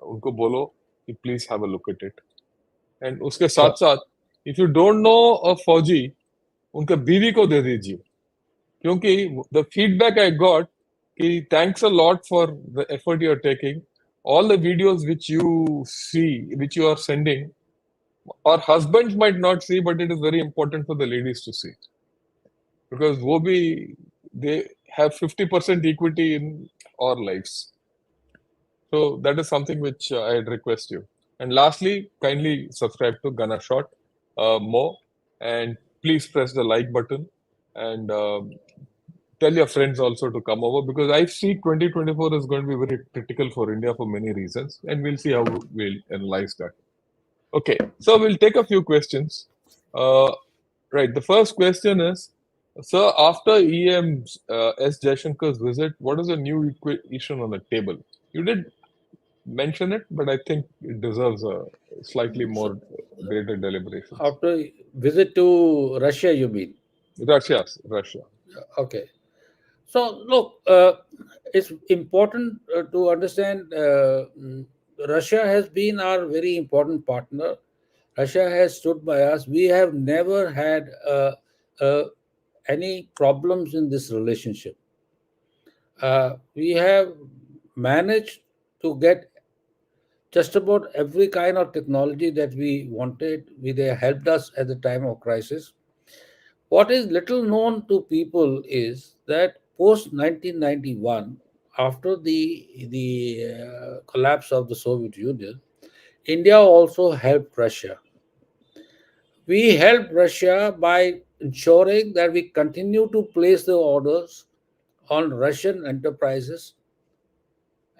उनको बोलो कि please have a look at it and उसके Sure. साथ साथ if you don't know a फौजी उनके बीवी को दे दीजिए क्योंकि द फीडबैक आई गॉट कि thanks a lot for the effort you are taking all the videos which you see which you are sending our husbands might not see but it is very important for the ladies to see because wo bhi they have 50% equity in our lives. So that is something which I'd request you. And lastly, kindly subscribe to Gana Shot more, and please press the like button and tell your friends also to come over because I see 2024 is going to be very critical for India for many reasons, and we'll see how we'll analyze that. Okay, so we'll take a few questions. Uh, right, the first question is So after EM's S. Jaishankar's visit, what is the new equation on the table? You did mention it, but I think it deserves a slightly So more greater deliberations. after visit to Russia, you mean? Russia. Okay. So look, it's important to understand Russia has been our very important partner. Russia has stood by us. We have never had uh, any problems in this relationship. We have managed to get just about every kind of technology that we wanted. They helped us at the time of crisis. What is little known to people is that post 1991, after the collapse of the Soviet Union, India also helped Russia. We helped Russia by ensuring that we continue to place the orders on Russian enterprises,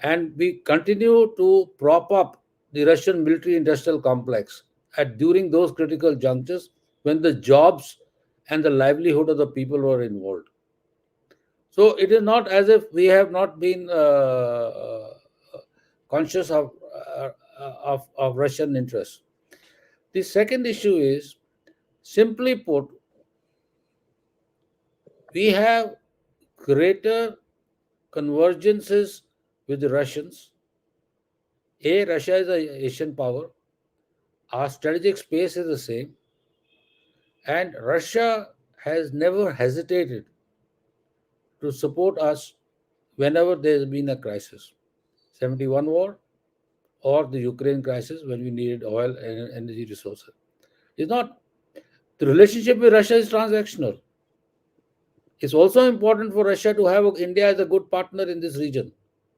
and we continue to prop up the Russian military industrial complex at during those critical junctures when the jobs and the livelihood of the people were involved. So it is not as if we have not been conscious of Russian interests. The second issue is, simply put, we have greater convergences with the Russians. Russia is a Asian power. Our strategic space is the same, and Russia has never hesitated to support us whenever there has been a crisis. 71 war or the Ukraine crisis when we needed oil and energy resources. It's not the relationship with Russia is transactional. It's also important for Russia to have India as a good partner in this region.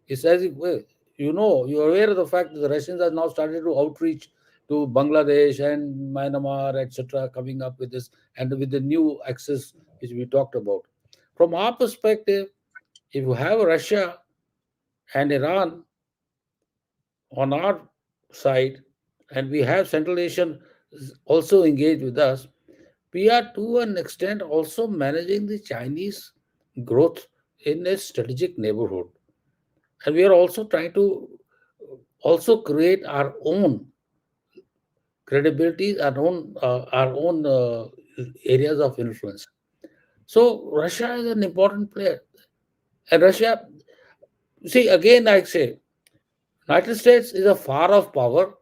It's as if, well, you're aware of the fact that the Russians have now started to outreach to Bangladesh and Myanmar, etc., coming up with this and with the new access which we talked about. From our perspective, if you have Russia and Iran on our side, and we have Central Asian also engaged with us, we are to an extent also managing the Chinese growth in a strategic neighborhood. And we are also trying to also create our own credibility, our own areas of influence. So Russia is an important player. And Russia, see, again, I say, United States is a far off power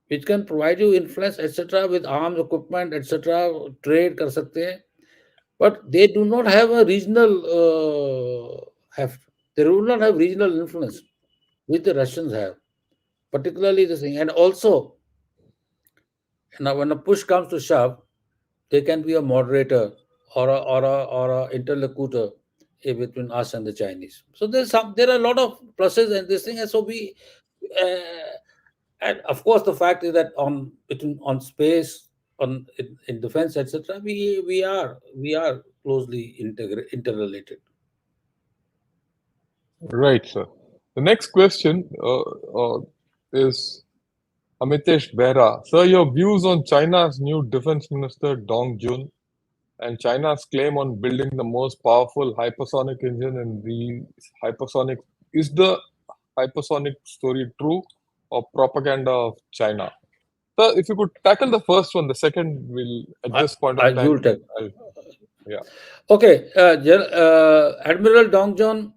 which can provide you influence, etc., with arms, equipment, etc., trade कर सकते हैं. But they do not have a regional heft. They do not have regional influence, which the Russians have, particularly the thing. And also, now when a push comes to shove, they can be a moderator or a interlocutor between us and the Chinese. So there are a lot of pluses in this thing, and so uh, and of course the fact is that on space, in defense, etc., we are closely interrelated. Right, sir. The next question is Amitesh Behra. Sir, your views on China's new defense minister Dong Jun and China's claim on building the most powerful hypersonic engine in the hypersonic. Is the hypersonic story true or propaganda of China? Sir, if you could tackle the first one, the second will, at I, this point of You'll time, tell. I'll, yeah. Okay, Admiral Dongjon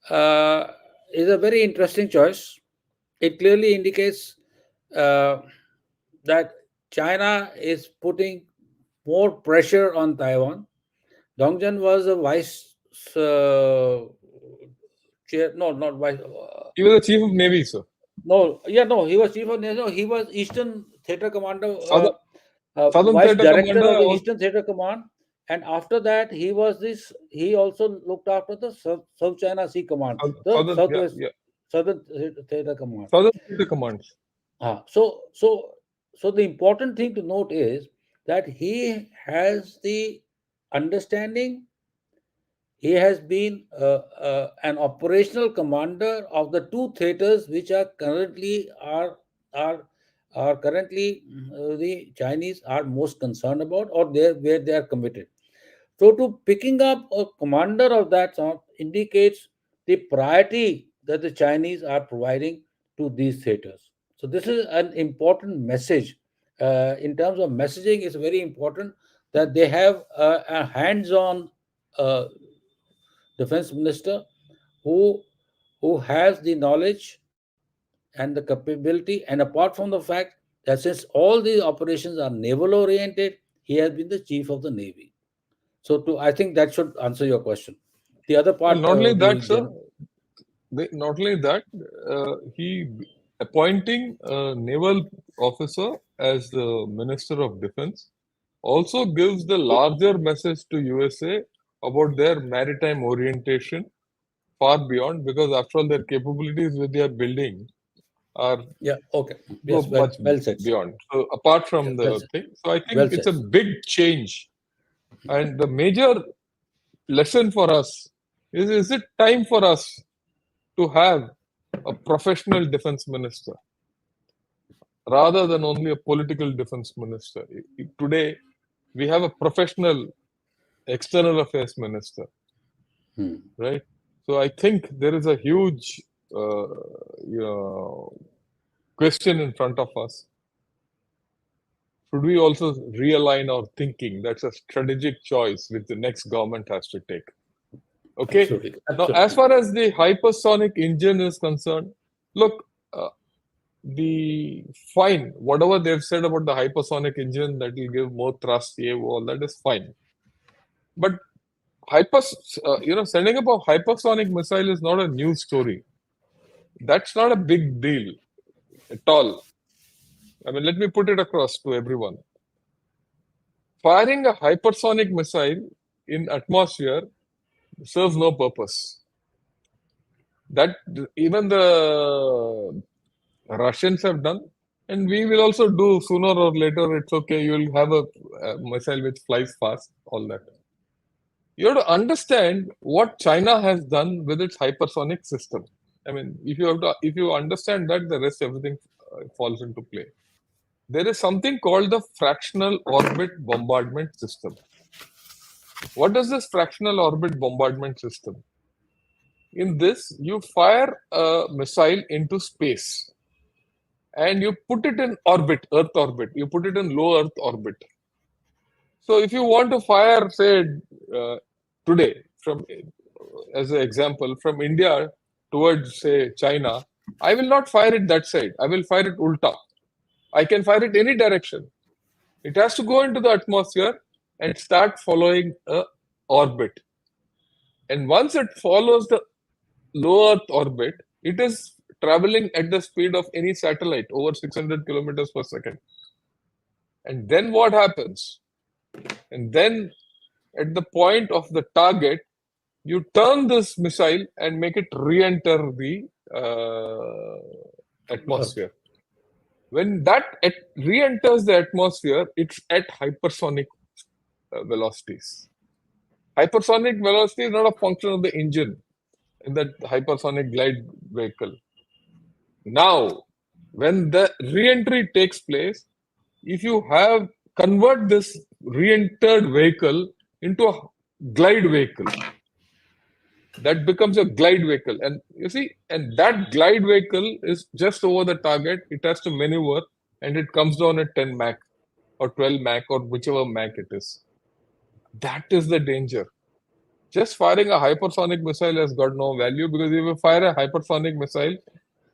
uh, is a very interesting choice. It clearly indicates uh, that China is putting more pressure on Taiwan. Dongzhen was a vice chair, no, not vice. He was the chief of navy, sir. No, yeah, no, he was chief of no, he was Eastern Theater Commander, Southern, Southern vice theater director commander, of the or Eastern Theater Command, and after that, he was this. He also looked after the South China Sea Command, the southern, yeah, Southwest yeah, Southern Theater Command. southern theater commands. So the important thing to note is that he has the understanding. He has been an operational commander of the two theaters which are currently the Chinese are most concerned about, or where they are committed. So, to picking up a commander of that sort indicates the priority that the Chinese are providing to these theaters. So, this is an important message. In terms of messaging, it's very important that they have a hands on uh, defense minister who has the knowledge and the capability, and apart from the fact that since all these operations are naval oriented, he has been the chief of the navy. So, to I think that should answer your question. The other Well, part, not only that, the sir, not only that, he appointing a naval officer as the Minister of Defense also gives the larger message to USA about their maritime orientation far beyond, because after all, their capabilities which they are building are yeah, okay, go yes, much well said, sir. beyond. So apart Yeah, from well the said, thing, so I think well it's said. a big change. And the major lesson for us is it time for us to have a professional defense minister rather than only a political defense minister? Today, we have a professional external affairs minister, Hmm. right? So I think there is a huge, uh, you know, question in front of us. Should we also realign our thinking? That's a strategic choice which the next government has to take. Okay. Absolutely, Now, as absolutely. far as the hypersonic engine is concerned, look, the fine, whatever they've said about the hypersonic engine that will give more thrust, all that is fine. But hyper, sending up a hypersonic missile is not a new story. That's not a big deal at all. I mean, let me put it across to everyone. Firing a hypersonic missile in atmosphere serves no purpose. That even the Russians have done, and we will also do sooner or later. It's okay. You'll have a missile which flies fast. All that. You have to understand what China has done with its hypersonic system. I mean, if you understand that, the rest everything falls into play. There is something called the fractional orbit bombardment system. What is this fractional orbit bombardment system? In this, you fire a missile into space and you put it in orbit, Earth orbit. You put it in low Earth orbit. So if you want to fire, say, today, from as an example, from India towards, say, China, I will not fire it that side. I will fire it ulta. I can fire it any direction. It has to go into the atmosphere and start following a orbit. And once it follows the low Earth orbit, it is traveling at the speed of any satellite over 600 kilometers per second. And then what happens? And then at the point of the target, you turn this missile and make it re-enter the Earth. atmosphere. When that re-enters the atmosphere, it's at hypersonic velocities. Hypersonic velocity is not a function of the engine in that hypersonic glide vehicle. Now, when the re-entry takes place, if you have convert this re-entered vehicle into a glide vehicle, that becomes a glide vehicle. And you see, and that glide vehicle is just over the target. It has to maneuver and it comes down at 10 Mach or 12 Mach or whichever Mach it is. That is the danger. Just firing a hypersonic missile has got no value, because if you fire a hypersonic missile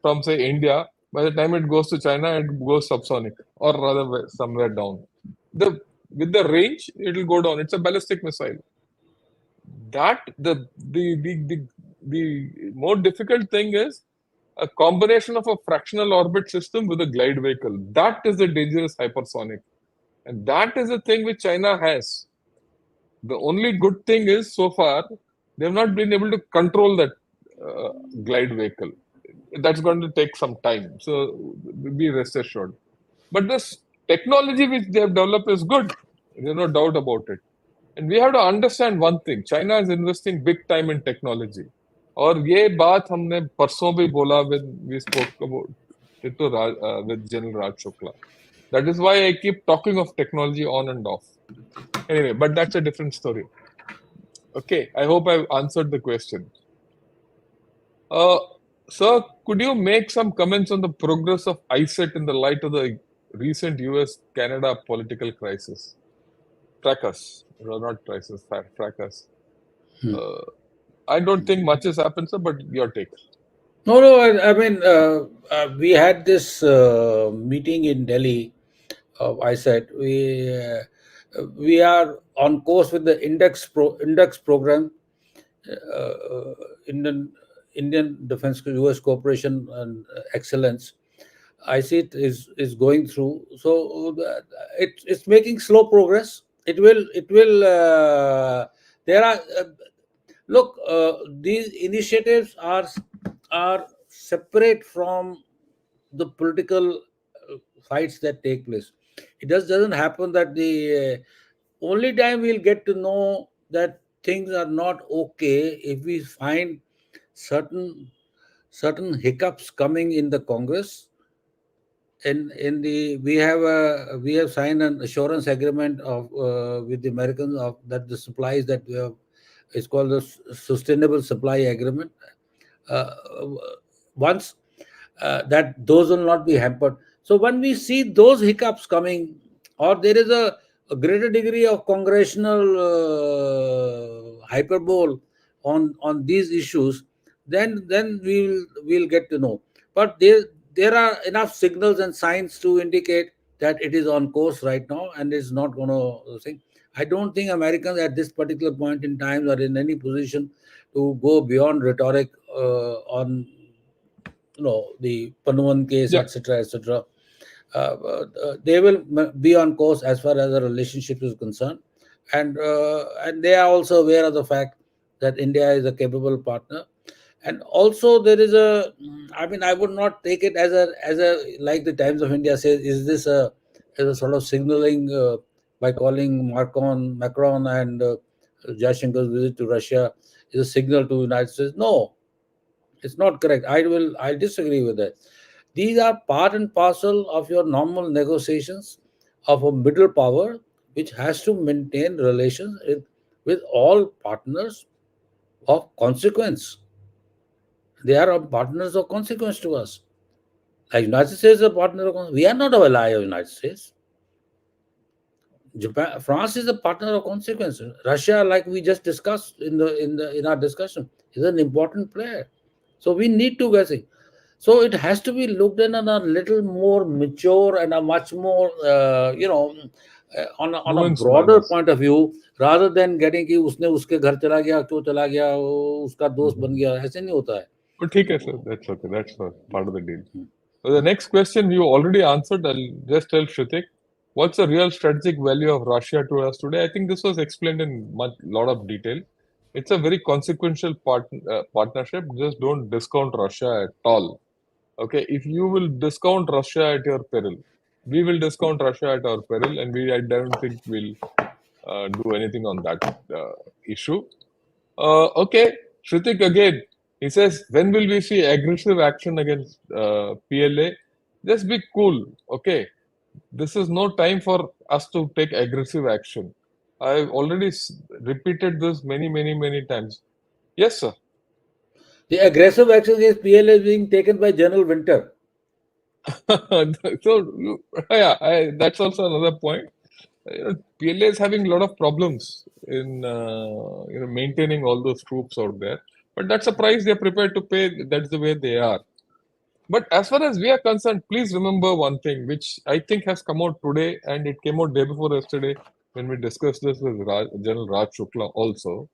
from, say, India, by the time it goes to China, it goes subsonic, or rather somewhere down. With the range, it will go down. It's a ballistic missile. That the more difficult thing is a combination of a fractional orbit system with a glide vehicle. That is the dangerous hypersonic, and that is the thing which China has. The only good thing is, so far, they have not been able to control that glide vehicle. That's going to take some time. So be rest assured. But this technology which they have developed is good. There's no doubt about it. And we have to understand one thing. China is investing big time in technology. और ये बात हमने परसों भी बोला when we spoke about it to with General Raj Shukla. That is why I keep talking of technology on and off. Anyway, but that's a different story. Okay, I hope I've answered the question. Uh, Sir, could you make some comments on the progress of ISET in the light of the recent US-Canada political crisis? Fracas, no, not crisis, fracas. Uh, I don't think much has happened, sir, but your take. No, no. I mean, we had this meeting in Delhi. I said we are on course with the index program, uh, Indian Indian Defense U.S. Cooperation and Excellence. I see it is going through. So it's making slow progress. It will. There are look. These initiatives are separate from the political fights that take place. It doesn't happen that the only time we'll get to know that things are not okay if we find certain hiccups coming in the Congress. In the we have signed an assurance agreement of with the Americans of that the supplies that we have, it's called the sustainable supply agreement. uh, Once that those will not be hampered. So when we see those hiccups coming, or there is a greater degree of congressional hyperbole on these issues, then we'll get to know. But there are enough signals and signs to indicate that it is on course right now and is not going to sing. I don't think Americans at this particular point in time are in any position to go beyond rhetoric on the Panuan case, Yeah, etc., etc. They will be on course as far as the relationship is concerned, and they are also aware of the fact that India is a capable partner. And also there is I mean, I would not take it as a like the Times of India says, is this a as a sort of signaling by calling Macron and Jaishankar's visit to Russia is a signal to United States. No, it's not correct. I disagree with that. These are part and parcel of your normal negotiations of a middle power which has to maintain relations with all partners of consequence. They are partners of consequence to us. Like United States is a partner of consequence. We are not a ally of United States. Japan, France is a partner of consequence. Russia, like we just discussed in our discussion, is an important player. So we need to get it. So it has to be looked at on a little more mature and a much more on a nuanced broader manners. point of view, rather than getting कि उसने उसके घर चला गया, क्यों चला गया, वो उसका दोस्त बन Mhm. गया, ऐसे नहीं होता है. But ठीक है, sir. That's okay. That's part of the deal. So the next question you already answered. I'll just tell Shrutik. What's the real strategic value of Russia to us today? I think this was explained in lot of detail. It's a very consequential partnership. Just don't discount Russia at all. Okay, if you will discount Russia at your peril, we will discount Russia at our peril, and I don't think we'll do anything on that issue. Okay, Shrutik again. He says, when will we see aggressive action against PLA? Just be cool. Okay, this is no time for us to take aggressive action. I've already repeated this many, many, many times. Yes, sir. The aggressive action against PLA is being taken by General Winter. So, yeah, that's also another point. PLA is having a lot of problems in maintaining all those troops out there. But that's a price they're prepared to pay. That's the way they are. But as far as we are concerned, please remember one thing, which I think has come out today, and it came out day before yesterday when we discussed this with General Raj Shukla also,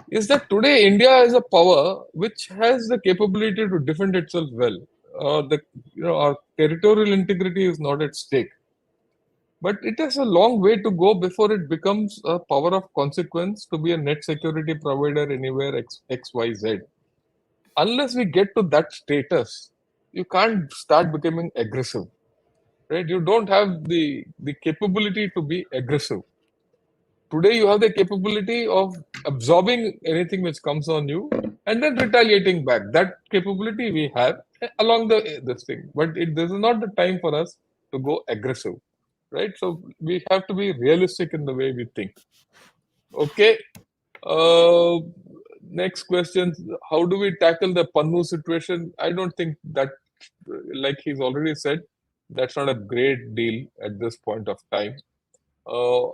is that today India is a power which has the capability to defend itself well. Our territorial integrity is not at stake, but it has a long way to go before it becomes a power of consequence to be a net security provider anywhere X Y Z. Unless we get to that status, you can't start becoming aggressive, right? You don't have the capability to be aggressive. Today, you have the capability of absorbing anything which comes on you and then retaliating back. That capability we have along this thing, but this is not the time for us to go aggressive, right? So we have to be realistic in the way we think. Okay, Uh, Next question: how do we tackle the Pannu situation? I don't think that, like he's already said, that's not a great deal at this point of time. Uh,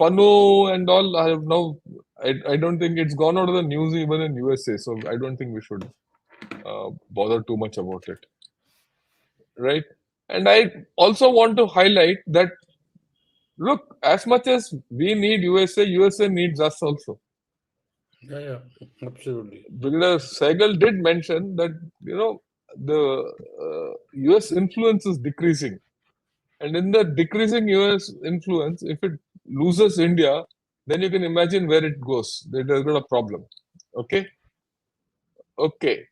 Pannu and all, I have now. I don't think it's gone out of the news even in USA, so I don't think we should bother too much about it, right? And I also want to highlight that, look, as much as we need USA, USA needs us also. Yeah, yeah, absolutely. Because Sehgal did mention that, the US influence is decreasing. And in the decreasing US influence, if it loses India, then you can imagine where it goes. There's got a problem. Okay? Okay.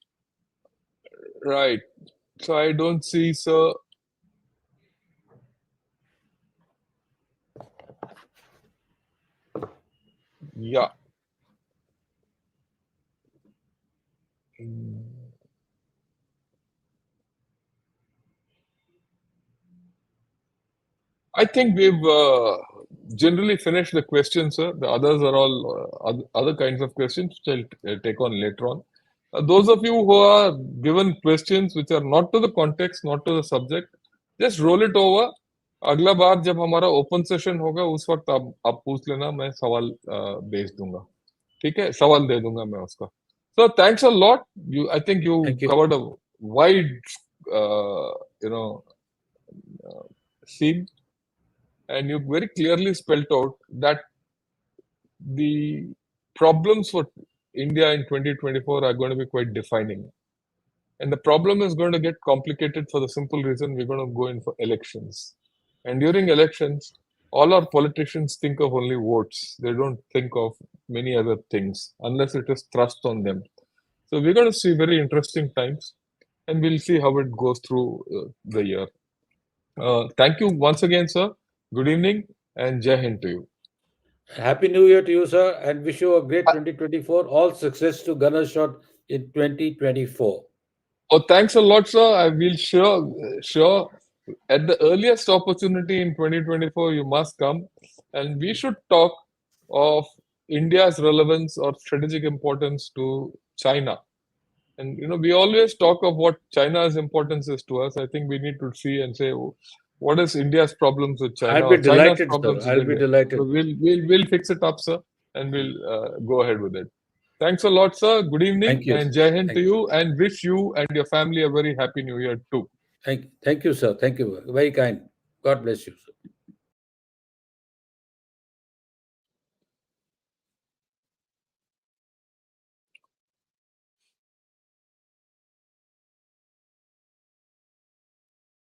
Right. So I don't see, so yeah. I think we've generally finished the questions, sir. The others are all other kinds of questions, which I'll take on later on. Those of you who are given questions which are not to the context, not to the subject, just roll it over. अगला बार जब हमारा open session होगा उस वक्त आप पूछ लेना, मैं सवाल भेज दूंगा. ठीक है, सवाल दे दूंगा मैं उसका. So thanks a lot. I think you Thank you. covered a wide, uh, you know, scene, and you very clearly spelled out that the problems for India in 2024 are going to be quite defining. And the problem is going to get complicated for the simple reason we're going to go in for elections. And during elections, all our politicians think of only votes. They don't think of many other things unless it is thrust on them. So we're going to see very interesting times, and we'll see how it goes through the year. Thank you once again, sir. Good evening, and Jai Hind to you. Happy New Year to you, sir, and wish you a great 2024. All success to Gunnershot in 2024. Oh, thanks a lot, sir. I will sure at the earliest opportunity in 2024, you must come, and we should talk of India's relevance or strategic importance to China. And we always talk of what China's importance is to us. I think we need to see and say, oh, what is India's problems with I'll China be or China's delighted, sir. problems with I'll be India? So delighted. we'll fix it up, sir, and we'll go ahead with it. Thanks a lot, sir. Good evening Thank you. and Jai Hind to Thank, you, and wish you and your family a very happy New Year too. thank you, sir. Thank you. Very kind. God bless you, sir.